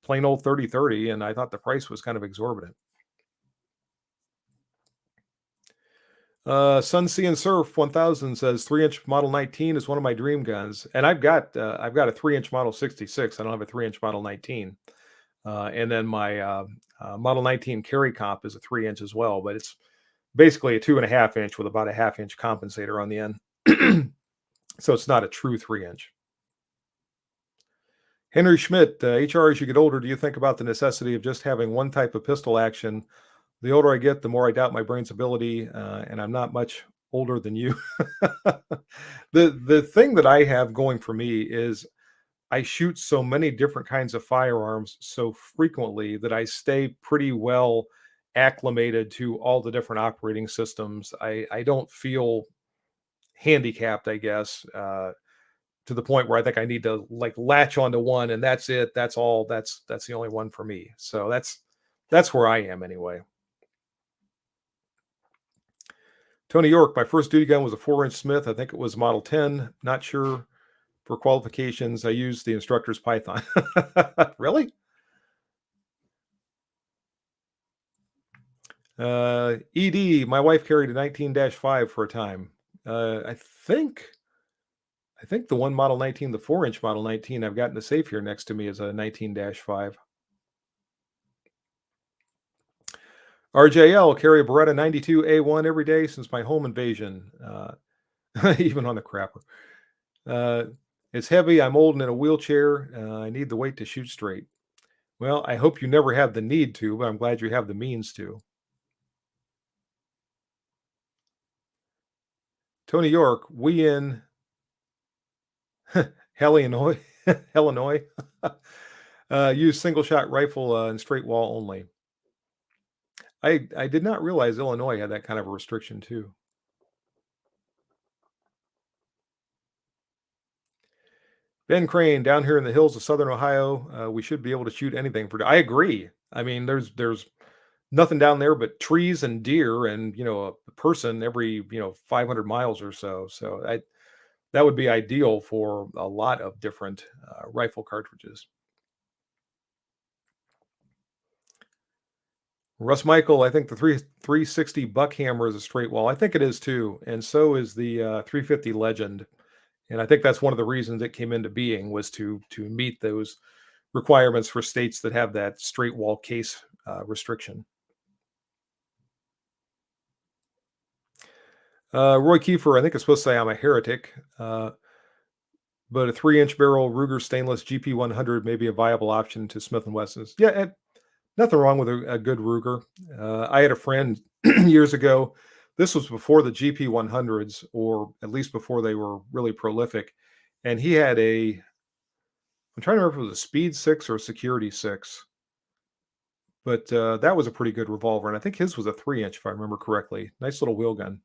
plain old 30-30. And I thought the price was kind of exorbitant. Sun Sea and Surf 1000 says 3-inch Model 19 is one of my dream guns, and I've got a 3-inch Model 66. I don't have a 3-inch Model 19, and then my Model 19 carry comp is a 3-inch as well, but it's basically a 2.5-inch with about a half-inch compensator on the end, so it's not a true 3-inch. Henry Schmidt, HR, as you get older, do you think about the necessity of just having one type of pistol action? The older I get, the more I doubt my brain's ability, and I'm not much older than you. The thing that I have going for me is I shoot so many different kinds of firearms so frequently that I stay pretty well acclimated to all the different operating systems. I don't feel handicapped, I guess, to the point where I think I need to like latch onto one and that's it. That's all. That's the only one for me. So that's where I am anyway. Tony York, my first duty gun was a 4-inch Smith. I think it was Model 10. Not sure for qualifications. I used the instructor's Python. Really? ED, my wife carried a 19-5 for a time. I think the one Model 19, the 4-inch Model 19, I've got in the safe here next to me is a 19-5. RJL, carry a Beretta 92A1 every day since my home invasion, even on the crapper. It's heavy. I'm old and in a wheelchair. I need the weight to shoot straight. Well, I hope you never have the need to, but I'm glad you have the means to. Tony York, we in Illinois, Illinois, use single shot rifle and straight wall only. I did not realize Illinois had that kind of a restriction too. Ben Crane, down here in the hills of Southern Ohio, we should be able to shoot anything for. I agree. I mean, there's nothing down there but trees and deer, and a person every 500 miles or so. So that would be ideal for a lot of different rifle cartridges. Russ Michael, I think the 360 Buckhammer is a straight wall. I think it is too, and so is the 350 Legend. And I think that's one of the reasons it came into being was to meet those requirements for states that have that straight wall case restriction. Roy Kiefer, I think it's supposed to say I'm a heretic, but a 3-inch barrel Ruger stainless GP 100 may be a viable option to Smith and Wessons. Yeah, nothing wrong with a good Ruger. I had a friend years ago. This was before the GP 100s, or at least before they were really prolific. And he had I'm trying to remember if it was a Speed 6 or a Security 6, but that was a pretty good revolver. And I think his was a 3-inch, if I remember correctly. Nice little wheel gun.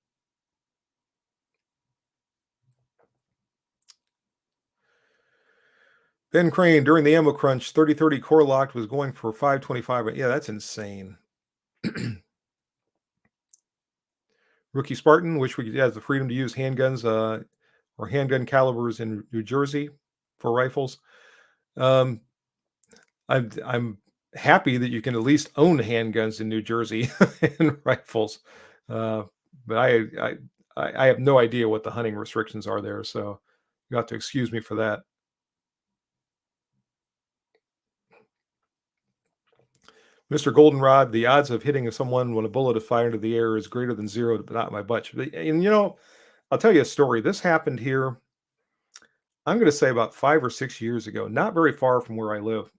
Ben Crane, during the ammo crunch, 3030 core locked was going for 525. Yeah, that's insane. Rookie Spartan, wish we could have the freedom to use handguns or handgun calibers in New Jersey for rifles. Um, I'm happy that you can at least own handguns in New Jersey and rifles, uh, but I have no idea what the hunting restrictions are there, so you have to excuse me for that. Mr. Goldenrod, the odds of hitting someone when a bullet is fired into the air is greater than zero, but not my butt. And I'll tell you a story. This happened here, I'm going to say about 5 or 6 years ago, not very far from where I live.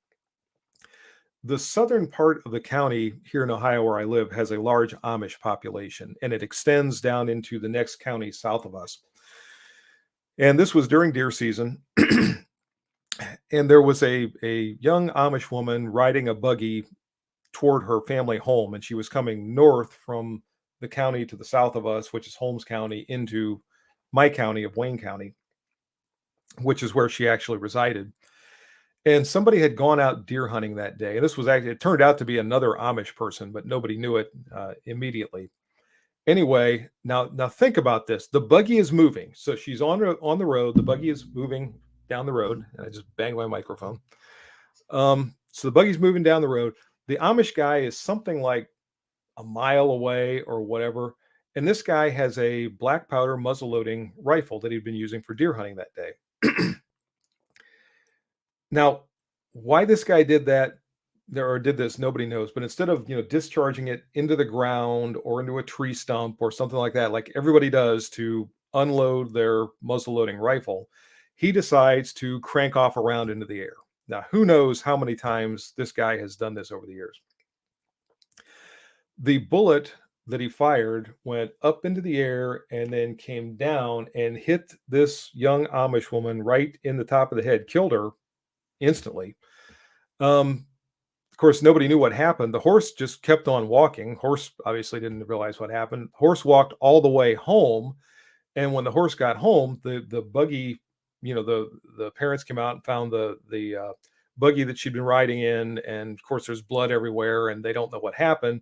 The southern part of the county here in Ohio where I live has a large Amish population, and it extends down into the next county south of us. And this was during deer season. And there was a young Amish woman riding a buggy toward her family home, and she was coming north from the county to the south of us, which is Holmes County, into my county of Wayne County, which is where she actually resided. And somebody had gone out deer hunting that day. And this was actually, it turned out to be another Amish person, but nobody knew it immediately. Anyway, now think about this. The buggy is moving. So she's on the road. The buggy is moving down the road. And I just banged my microphone. So the buggy's moving down the road. The Amish guy is something like a mile away or whatever. And this guy has a black powder muzzle loading rifle that he'd been using for deer hunting that day. Now, why this guy did that or did this, nobody knows. But instead of discharging it into the ground or into a tree stump or something like that, like everybody does to unload their muzzle loading rifle, he decides to crank off around into the air. Now, who knows how many times this guy has done this over the years? The bullet that he fired went up into the air and then came down and hit this young Amish woman right in the top of the head, killed her instantly. Of course, nobody knew what happened. The horse just kept on walking. Horse obviously didn't realize what happened. Horse walked all the way home, and when the horse got home, the buggy, the parents came out and found the buggy that she'd been riding in, and of course, there's blood everywhere, and they don't know what happened.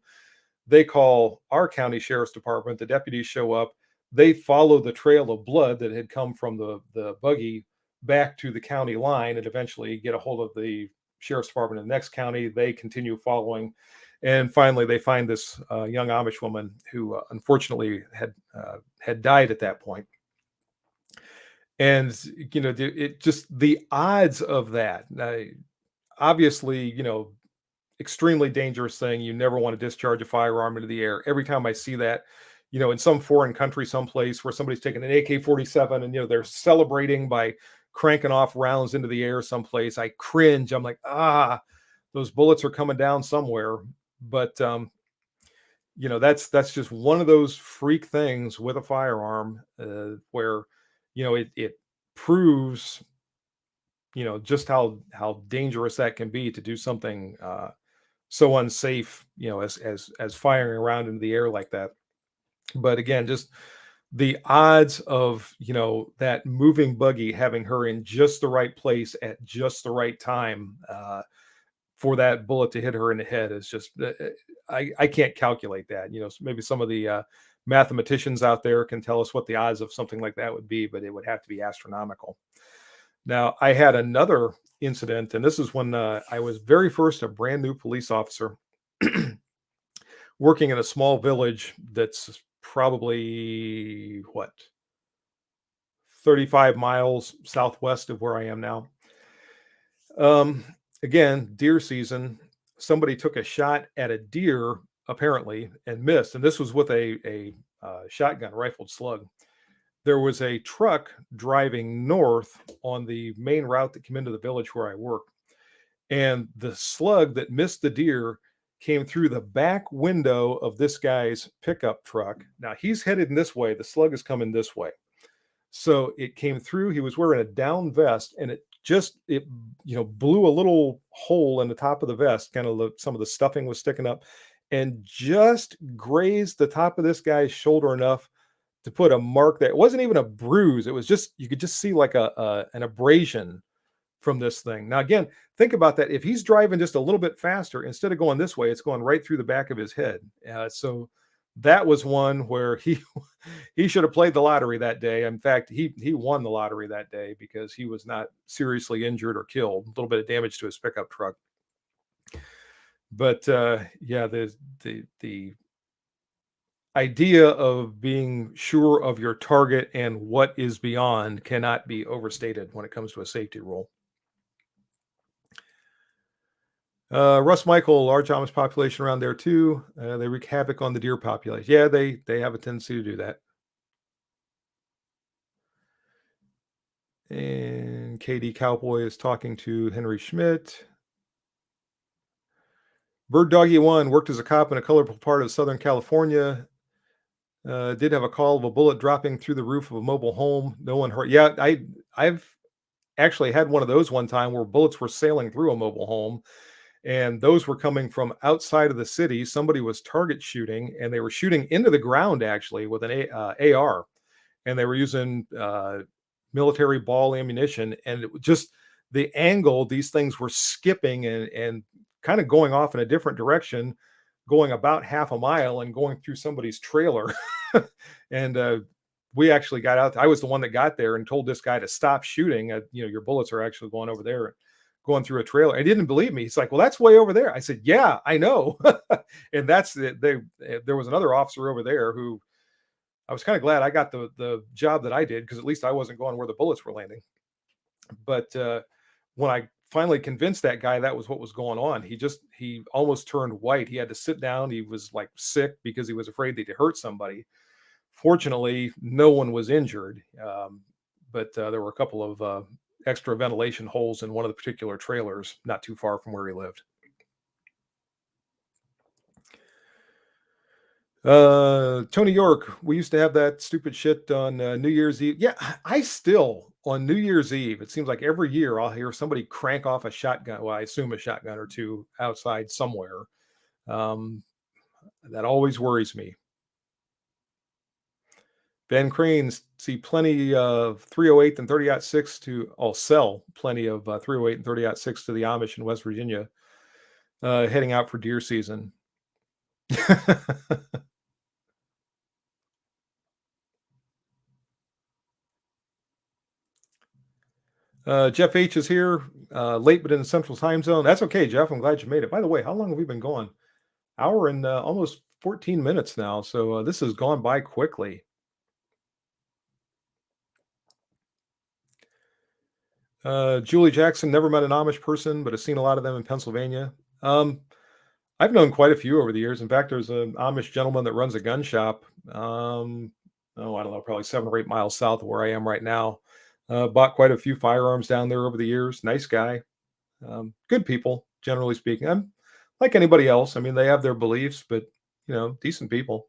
They call our county sheriff's department. The deputies show up. They follow the trail of blood that had come from the buggy back to the county line and eventually get a hold of the sheriff's department in the next county. They continue following. And finally, they find this young Amish woman who unfortunately had died at that point. And, it just the odds of that, obviously, extremely dangerous thing. You never want to discharge a firearm into the air. Every time I see that, in some foreign country, someplace where somebody's taking an AK-47 and they're celebrating by cranking off rounds into the air someplace, I cringe. I'm like, those bullets are coming down somewhere. But that's just one of those freak things with a firearm where it proves just how dangerous that can be to do something so unsafe, as firing around into the air like that. But again, just the odds of that moving buggy having her in just the right place at just the right time, for that bullet to hit her in the head is just, I can't calculate that. Maybe some of the mathematicians out there can tell us what the odds of something like that would be, but it would have to be astronomical. Now, I had another incident, and this is when I was very first a brand new police officer working in a small village that's probably, what, 35 miles southwest of where I am now. Um, Again, deer season. Somebody took a shot at a deer apparently and missed, and this was with a shotgun rifled slug. There was a truck driving north on the main route that came into the village where I work, and the slug that missed the deer came through the back window of this guy's pickup truck. Now he's headed in this way. The slug is coming this way. So it came through. He was wearing a down vest, and it blew a little hole in the top of the vest. Kind of some of the stuffing was sticking up, and just grazed the top of this guy's shoulder enough to put a mark there. It wasn't even a bruise. It was just, you could just see like an abrasion from this thing. Now, again, think about that. If he's driving just a little bit faster, instead of going this way, it's going right through the back of his head. So that was one where he he should have played the lottery that day. In fact, he won the lottery that day because he was not seriously injured or killed. A little bit of damage to his pickup truck. But yeah, the idea of being sure of your target and what is beyond cannot be overstated when it comes to a safety rule. Russ Michael, large Amish population around there too. They wreak havoc on the deer population. Yeah, they have a tendency to do that. And KD Cowboy is talking to Henry Schmidt. Bird Doggy One worked as a cop in a colorful part of Southern California. Did have a call of a bullet dropping through the roof of a mobile home. No one hurt. Yeah, I've actually had one of those one time where bullets were sailing through a mobile home, and those were coming from outside of the city. Somebody was target shooting, and they were shooting into the ground actually with an AR, and they were using military ball ammunition, and it was just the angle. These things were skipping and kind of going off in a different direction, going about half a mile and going through somebody's trailer. And we actually got out. I was the one that got there and told this guy to stop shooting. Your bullets are actually going over there, going through a trailer. He didn't believe me. He's like, "Well, that's way over there." I said, "Yeah, I know." And that's it. There was another officer over there who I was kind of glad I got the job that I did, because at least I wasn't going where the bullets were landing. But when I finally convinced that guy that was what was going on, he almost turned white. He had to sit down. He was like sick because he was afraid that he hurt somebody. Fortunately, no one was injured, but there were a couple of extra ventilation holes in one of the particular trailers not too far from where he lived. Tony York, we used to have that stupid shit on New Year's Eve. Yeah, I still, on New Year's Eve, it seems like every year I'll hear somebody crank off a shotgun. Well, I assume a shotgun or two outside somewhere. Um, that always worries me. Ben Cranes, see plenty of 308 and 30-06 to, I'll sell plenty of 308 and 30-06 to the Amish in West Virginia, heading out for deer season. Jeff H is here, late but in the central time zone. That's okay, Jeff. I'm glad you made it. By the way, how long have we been going? Hour and almost 14 minutes now. So this has gone by quickly. Julie Jackson, never met an Amish person, but has seen a lot of them in Pennsylvania. I've known quite a few over the years. In fact, there's an Amish gentleman that runs a gun shop. I don't know, probably 7 or 8 miles south of where I am right now. Bought quite a few firearms down there over the years. Nice guy. Good people, generally speaking. I'm like anybody else. I mean, they have their beliefs, but decent people.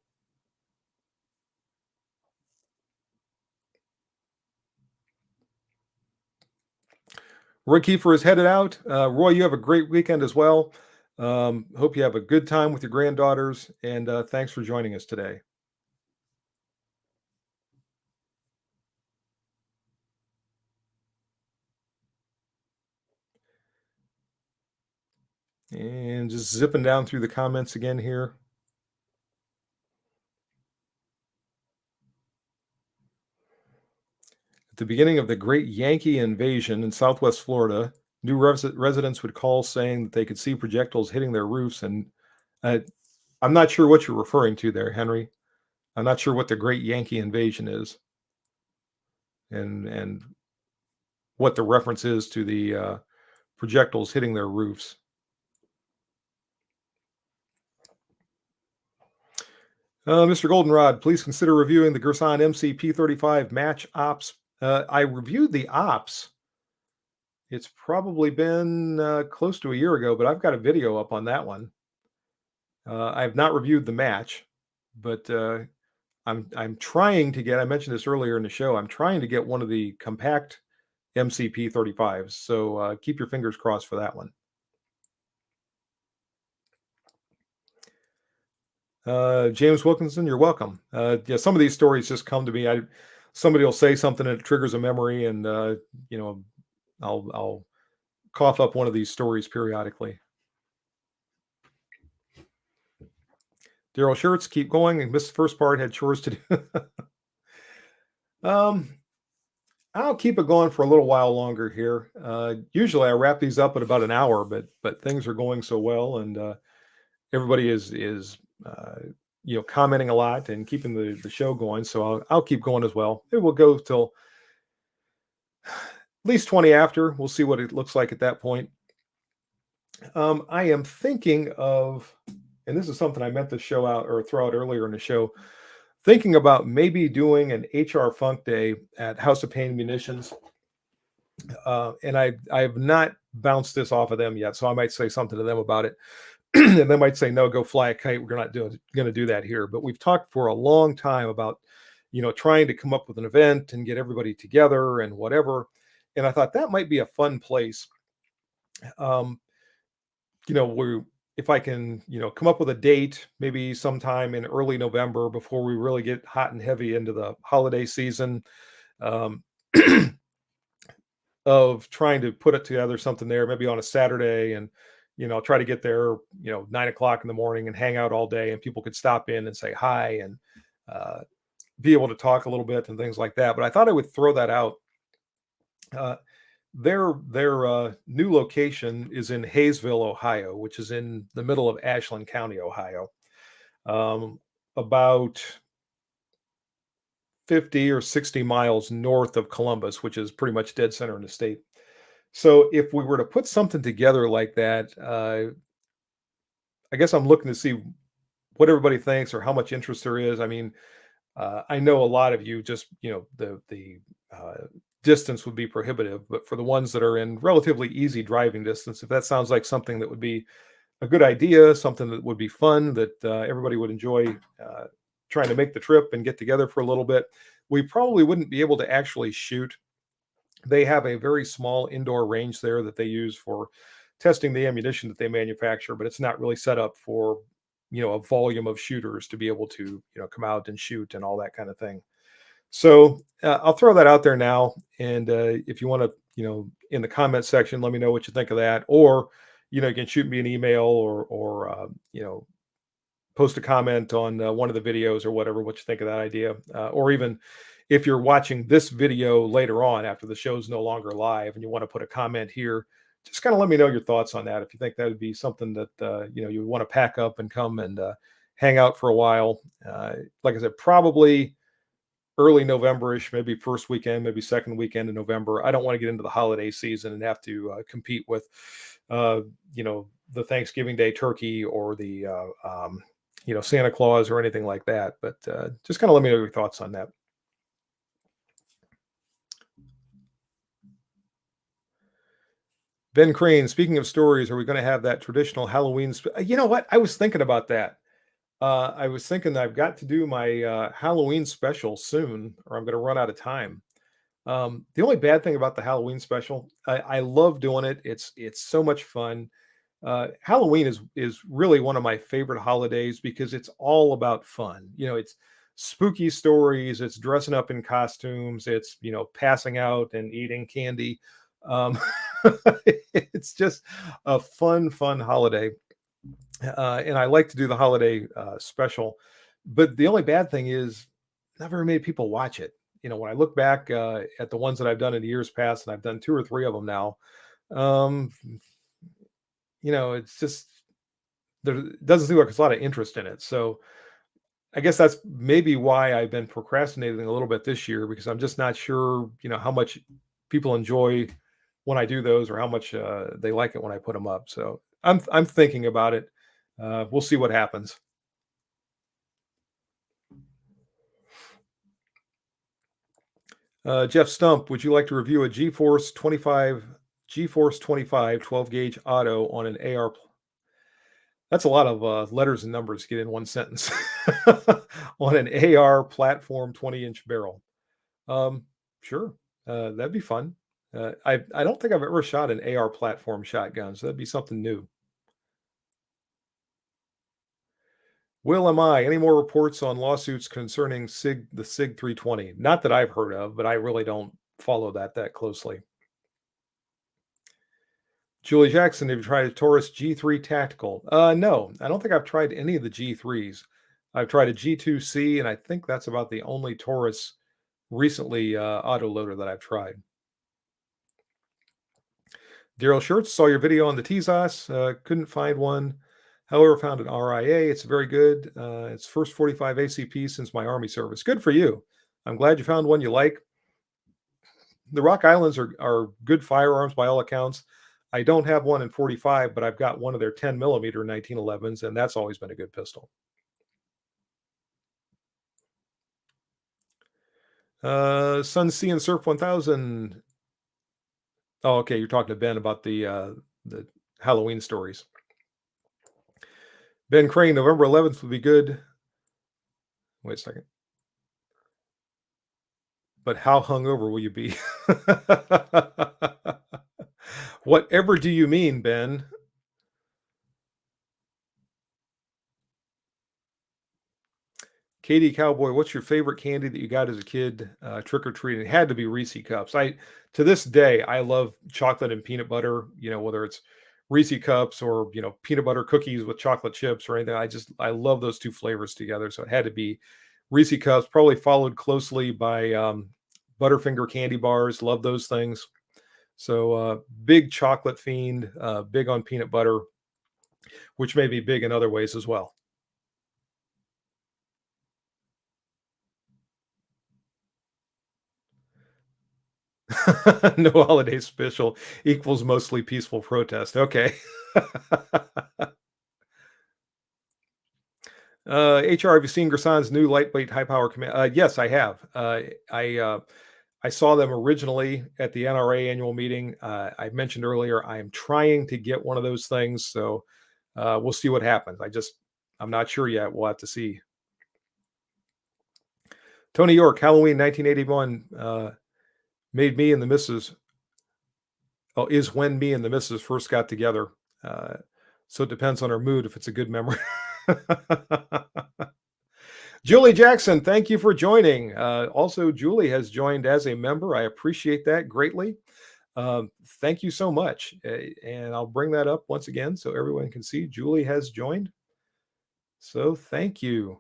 Roy Kiefer is headed out. Roy, you have a great weekend as well. Hope you have a good time with your granddaughters, and thanks for joining us today. And just zipping down through the comments again here. At the beginning of the Great Yankee Invasion in Southwest Florida, new residents would call saying that they could see projectiles hitting their roofs. And uh, I'm not sure what you're referring to there, Henry. I'm not sure what the Great Yankee Invasion is, and what the reference is to the projectiles hitting their roofs. Mr. Goldenrod, please consider reviewing the Gerson MCP-35 match ops. I reviewed the ops. It's probably been close to a year ago, but I've got a video up on that one. I have not reviewed the match, but I'm trying to get. I mentioned this earlier in the show. I'm trying to get one of the compact MCP-35s. So keep your fingers crossed for that one. James Wilkinson, you're welcome. Yeah, some of these stories just come to me. Somebody will say something and it triggers a memory, and you know, I'll cough up one of these stories periodically. Daryl Shirts, keep going. I missed the first part. Had chores to do. um, I'll keep it going for a little while longer here. Usually, I wrap these up at about an hour, but things are going so well, and everybody is commenting a lot and keeping the show going. So I'll keep going as well. It will go till at least 20 after. We'll see what it looks like at that point. I am thinking of, and this is something I meant to show out or throw out earlier in the show, thinking about maybe doing an HR Funk Day at House of Pain Munitions. And I have not bounced this off of them yet, so I might say something to them about it. And they might say, no, go fly a kite. We're not going to do that here. But we've talked for a long time about, trying to come up with an event and get everybody together and whatever. And I thought that might be a fun place. Um, where if I can, come up with a date, maybe sometime in early November before we really get hot and heavy into the holiday season, um, of trying to put it together something there, maybe on a Saturday, and try to get there, 9 o'clock in the morning and hang out all day, and people could stop in and say hi and uh, be able to talk a little bit and things like that. But I thought I would throw that out. Uh, their new location is in Hayesville, Ohio, which is in the middle of Ashland County, Ohio, um, about 50 or 60 miles north of Columbus, which is pretty much dead center in the state. So if we were to put something together like that, I guess I'm looking to see what everybody thinks or how much interest there is. I mean, I know a lot of you just, the distance would be prohibitive, but for the ones that are in relatively easy driving distance, if that sounds like something that would be a good idea, something that would be fun, that everybody would enjoy trying to make the trip and get together for a little bit, we probably wouldn't be able to actually shoot. They have a very small indoor range there that they use for testing the ammunition that they manufacture, but it's not really set up for, a volume of shooters to be able to, come out and shoot and all that kind of thing. So I'll throw that out there now. And if you want to, in the comment section, let me know what you think of that. Or, you can shoot me an email or post a comment on one of the videos or whatever, what you think of that idea. Or even if you're watching this video later on after the show's no longer live and you want to put a comment here, just kind of let me know your thoughts on that. If you think that would be something that, you would want to pack up and come and hang out for a while. Like I said, probably early November-ish, maybe first weekend, maybe second weekend in November. I don't want to get into the holiday season and have to compete with, the Thanksgiving Day turkey or the, Santa Claus or anything like that. But just kind of let me know your thoughts on that. Ben Crane, speaking of stories, are we going to have that traditional Halloween? You know what? I was thinking about that. I was thinking I've got to do my Halloween special soon, or I'm going to run out of time. The only bad thing about the Halloween special, I love doing it. It's so much fun. Halloween is really one of my favorite holidays because it's all about fun. It's spooky stories, it's dressing up in costumes, it's passing out and eating candy. Um, it's just a fun holiday, and I like to do the holiday special. But the only bad thing is, not very many people watch it. When I look back at the ones that I've done in years past, and I've done two or three of them now, um, it's just there doesn't seem like there's a lot of interest in it. So I guess that's maybe why I've been procrastinating a little bit this year because I'm just not sure, how much people enjoy when I do those or how much they like it when I put them up. So I'm thinking about it. We'll see what happens. Jeff Stump, would you like to review a GeForce 25 12 gauge auto on an AR? That's a lot of letters and numbers to get in one sentence. On an AR platform 20-inch barrel. Um, sure, that'd be fun. I don't think I've ever shot an AR platform shotgun, so that'd be something new. Will, am I? Any more reports on lawsuits concerning the SIG 320? Not that I've heard of, but I really don't follow that closely. Julie Jackson, have you tried a Taurus G3 Tactical? No, I don't think I've tried any of the G3s. I've tried a G2C, and I think that's about the only Taurus recently autoloader that I've tried. Daryl Schurtz, saw your video on the TZOS. Couldn't find one. However, found an RIA. It's very good. It's first 45 ACP since my Army service. Good for you. I'm glad you found one you like. The Rock Islands are good firearms by all accounts. I don't have one in 45, but I've got one of their 10 millimeter 1911s, and that's always been a good pistol. Sun Sea and Surf 1000. Oh, okay. You're talking to Ben about the Halloween stories. Ben Crane, November 11th would be good. Wait a second. But how hungover will you be? Whatever do you mean, Ben? Katie Cowboy, what's your favorite candy that you got as a kid trick or treating? It had to be Reese cups. To this day I love chocolate and peanut butter. Whether it's Reese cups or peanut butter cookies with chocolate chips or anything. I love those two flavors together. So it had to be Reese cups. Probably followed closely by Butterfinger candy bars. Love those things. So big chocolate fiend. Big on peanut butter, which may be big in other ways as well. No holiday special equals mostly peaceful protest. Okay. HR, have you seen Gersan's new lightweight high power command? Yes, I have. I saw them originally at the NRA annual meeting. I mentioned earlier I am trying to get one of those things, so we'll see what happens. I'm not sure yet. We'll have to see. Tony York, Halloween 1981, made me and the missus. Oh, is when me and the missus first got together. So it depends on her mood if it's a good memory. Julie Jackson, thank you for joining. Also, Julie has joined as a member. I appreciate that greatly. Thank you so much. And I'll bring that up once again so everyone can see Julie has joined. So thank you.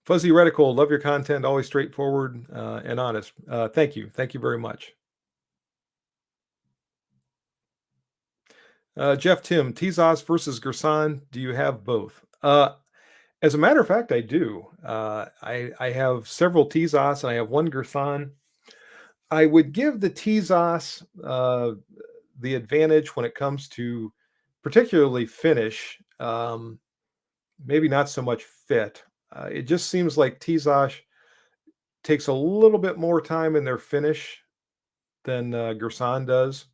Fuzzy Reticle, love your content, always straightforward and honest. Thank you. Thank you very much. Jeff Tim, Tizos versus Gersan. Do you have both? As a matter of fact, I do. I have several Tizos and I have one Gersan. I would give the Tizos the advantage when it comes to particularly finish. Maybe not so much fit. It just seems like Tizos takes a little bit more time in their finish than Gersan does.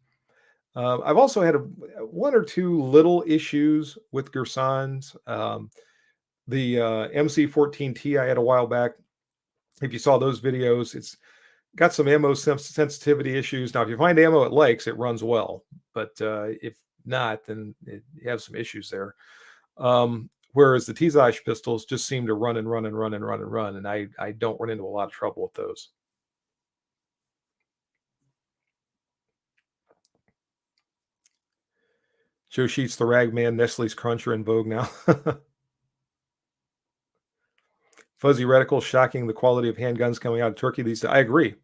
I've also had one or two little issues with Gersans. The MC14T I had a while back. If you saw those videos, it's got some ammo sensitivity issues. Now, if you find ammo it likes, it runs well, but if not, then you have some issues there. Whereas the Tizage pistols just seem to run and run and run and run and run, and I don't run into a lot of trouble with those. Joe Sheets, the Ragman, Nestle's Crunch are in vogue now. Fuzzy reticle, shocking the quality of handguns coming out of Turkey these days. I agree.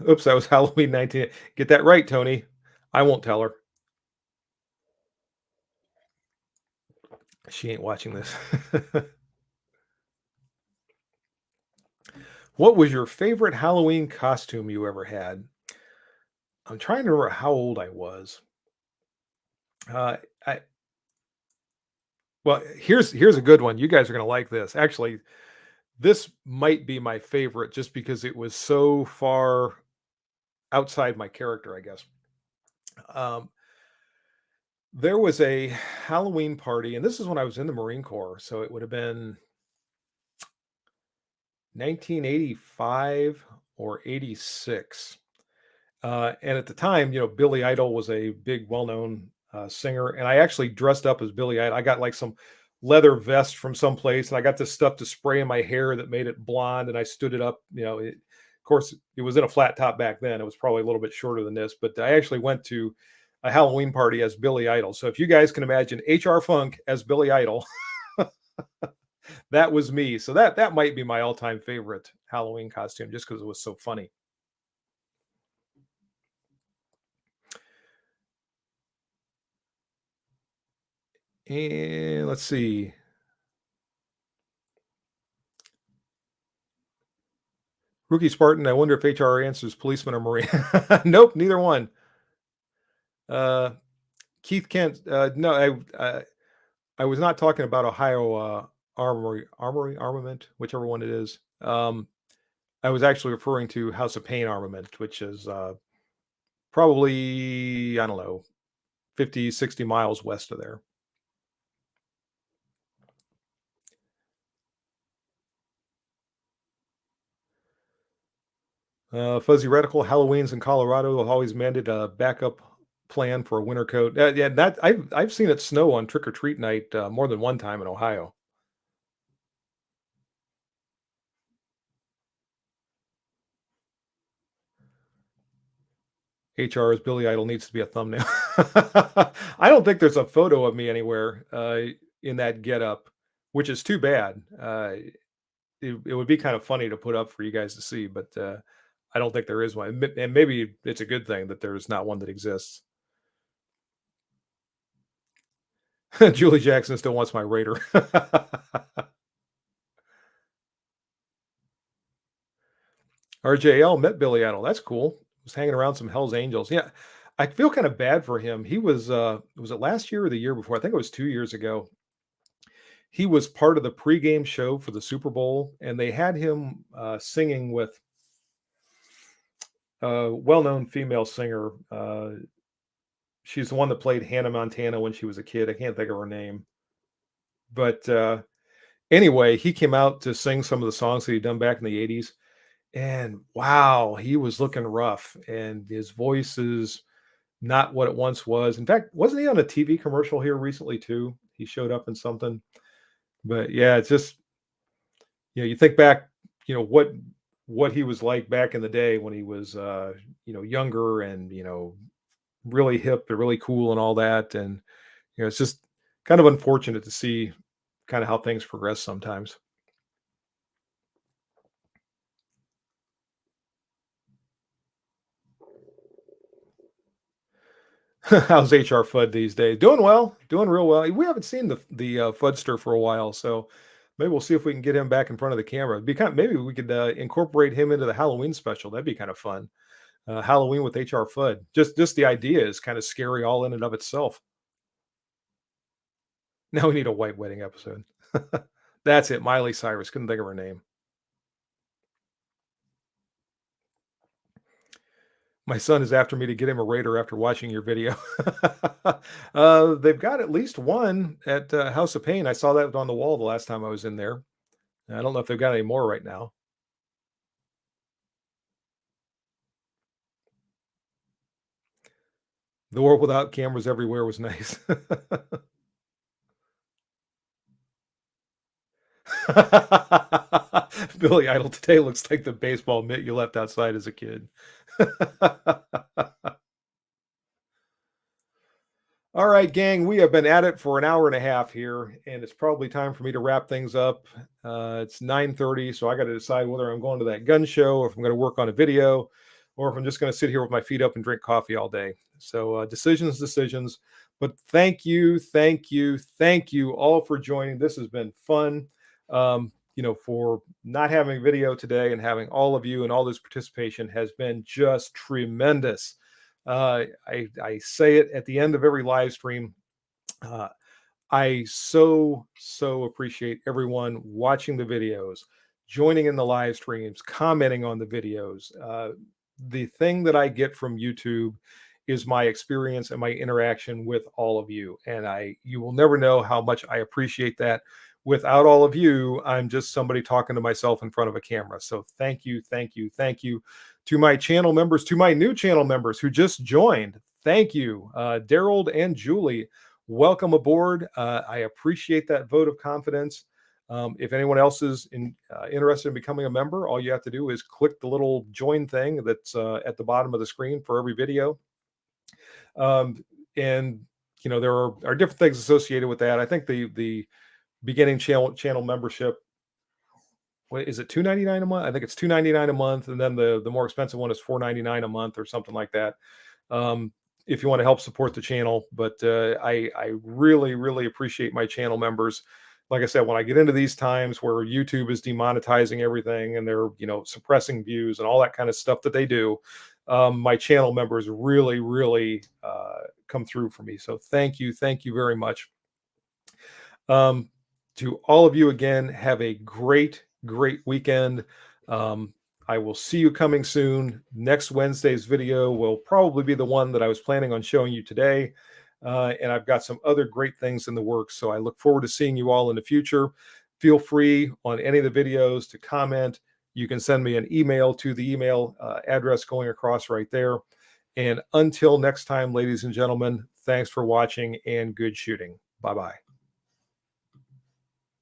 Oops, that was Halloween 19. Get that right, Tony. I won't tell her. She ain't watching this. What was your favorite Halloween costume you ever had? I'm trying to remember how old I was. I well, here's a good one. You guys are gonna like this. Actually, this might be my favorite just because it was so far outside my character, I guess. Um, there was a Halloween party, and this is when I was in the Marine Corps, so it would have been 1985 or 86. And at the time, Billy Idol was a big, well-known singer, and I actually dressed up as Billy Idol. I got like some leather vest from someplace, and I got this stuff to spray in my hair that made it blonde, and I stood it up. Of course, it was in a flat top back then. It was probably a little bit shorter than this, but I actually went to a Halloween party as Billy Idol. So if you guys can imagine HR Funk as Billy Idol, that was me. So that might be my all-time favorite Halloween costume, just because it was so funny. And let's see. Rookie Spartan, I wonder if HR answers policeman or Marine. Nope, neither one. Uh, Keith Kent, no, I was not talking about Ohio armament, whichever one it is. I was actually referring to House of Pain armament, which is probably, I don't know, 50, 60 miles west of there. Fuzzy Reticle, Halloween's in Colorado have always mandated a backup plan for a winter coat. Yeah, that I've seen it snow on trick or treat night more than one time in Ohio. HR's Billy Idol needs to be a thumbnail. I don't think there's a photo of me anywhere in that getup, which is too bad. It would be kind of funny to put up for you guys to see, but I don't think there is one. And maybe it's a good thing that there's not one that exists. Julie Jackson still wants my Raider. RJL met Billy Idol. That's cool. Was hanging around some Hell's Angels. Yeah, I feel kind of bad for him. He was it last year or the year before? I think it was 2 years ago. He was part of the pregame show for the Super Bowl, and they had him singing with a well-known female singer. She's the one that played Hannah Montana when she was a kid. I can't think of her name, but anyway, he came out to sing some of the songs that he'd done back in the '80s, and wow, he was looking rough, and his voice is not what it once was. In fact, wasn't he on a TV commercial here recently too? He showed up in something, but yeah, it's just you think back, what he was like back in the day when he was younger and really hip and really cool and all that, and it's just kind of unfortunate to see kind of how things progress sometimes. How's HR Fudd these days? Doing well, doing real well. We haven't seen the Fudster for a while, so maybe we'll see if we can get him back in front of the camera. Maybe we could incorporate him into the Halloween special. That'd be kind of fun. Halloween with HR Fudd. Just the idea is kind of scary all in and of itself. Now we need a white wedding episode. That's it. Miley Cyrus. Couldn't think of her name. My son is after me to get him a Raider after watching your video. They've got at least one at House of Pain. I saw that on the wall the last time I was in there. I don't know if they've got any more right now. The world without cameras everywhere was nice. Billy Idol today looks like the baseball mitt you left outside as a kid. All right, gang, we have been at it for an hour and a half here, and it's probably time for me to wrap things up. It's 9:30, so I got to decide whether I'm going to that gun show or if I'm going to work on a video or if I'm just going to sit here with my feet up and drink coffee all day. So decisions, decisions. But thank you all for joining. This has been fun. For not having video today and having all of you and all this participation has been just tremendous. I say it at the end of every live stream. Uh, I so appreciate everyone watching the videos, joining in the live streams, commenting on the videos. The thing that I get from YouTube is my experience and my interaction with all of you, and you will never know how much I appreciate that. Without all of you, I'm just somebody talking to myself in front of a camera. So thank you to my channel members, to my new channel members who just joined. Thank you, Daryl and Julie. Welcome aboard. I appreciate that vote of confidence. If anyone else is interested in becoming a member, all you have to do is click the little join thing that's at the bottom of the screen for every video. And there are different things associated with that. I think the beginning channel membership, what is it, $2.99 a month? I think it's $2.99 a month, and then the more expensive one is $4.99 a month or something like that. Um, if you want to help support the channel. But I really appreciate my channel members. Like I said, when I get into these times where YouTube is demonetizing everything and they're suppressing views and all that kind of stuff that they do, my channel members really come through for me. So thank you very much. To all of you again, have a great weekend. I will see you coming soon. Next Wednesday's video will probably be the one that I was planning on showing you today. And I've got some other great things in the works. So I look forward to seeing you all in the future. Feel free on any of the videos to comment. You can send me an email to the email address going across right there. And until next time, ladies and gentlemen, thanks for watching and good shooting. Bye-bye.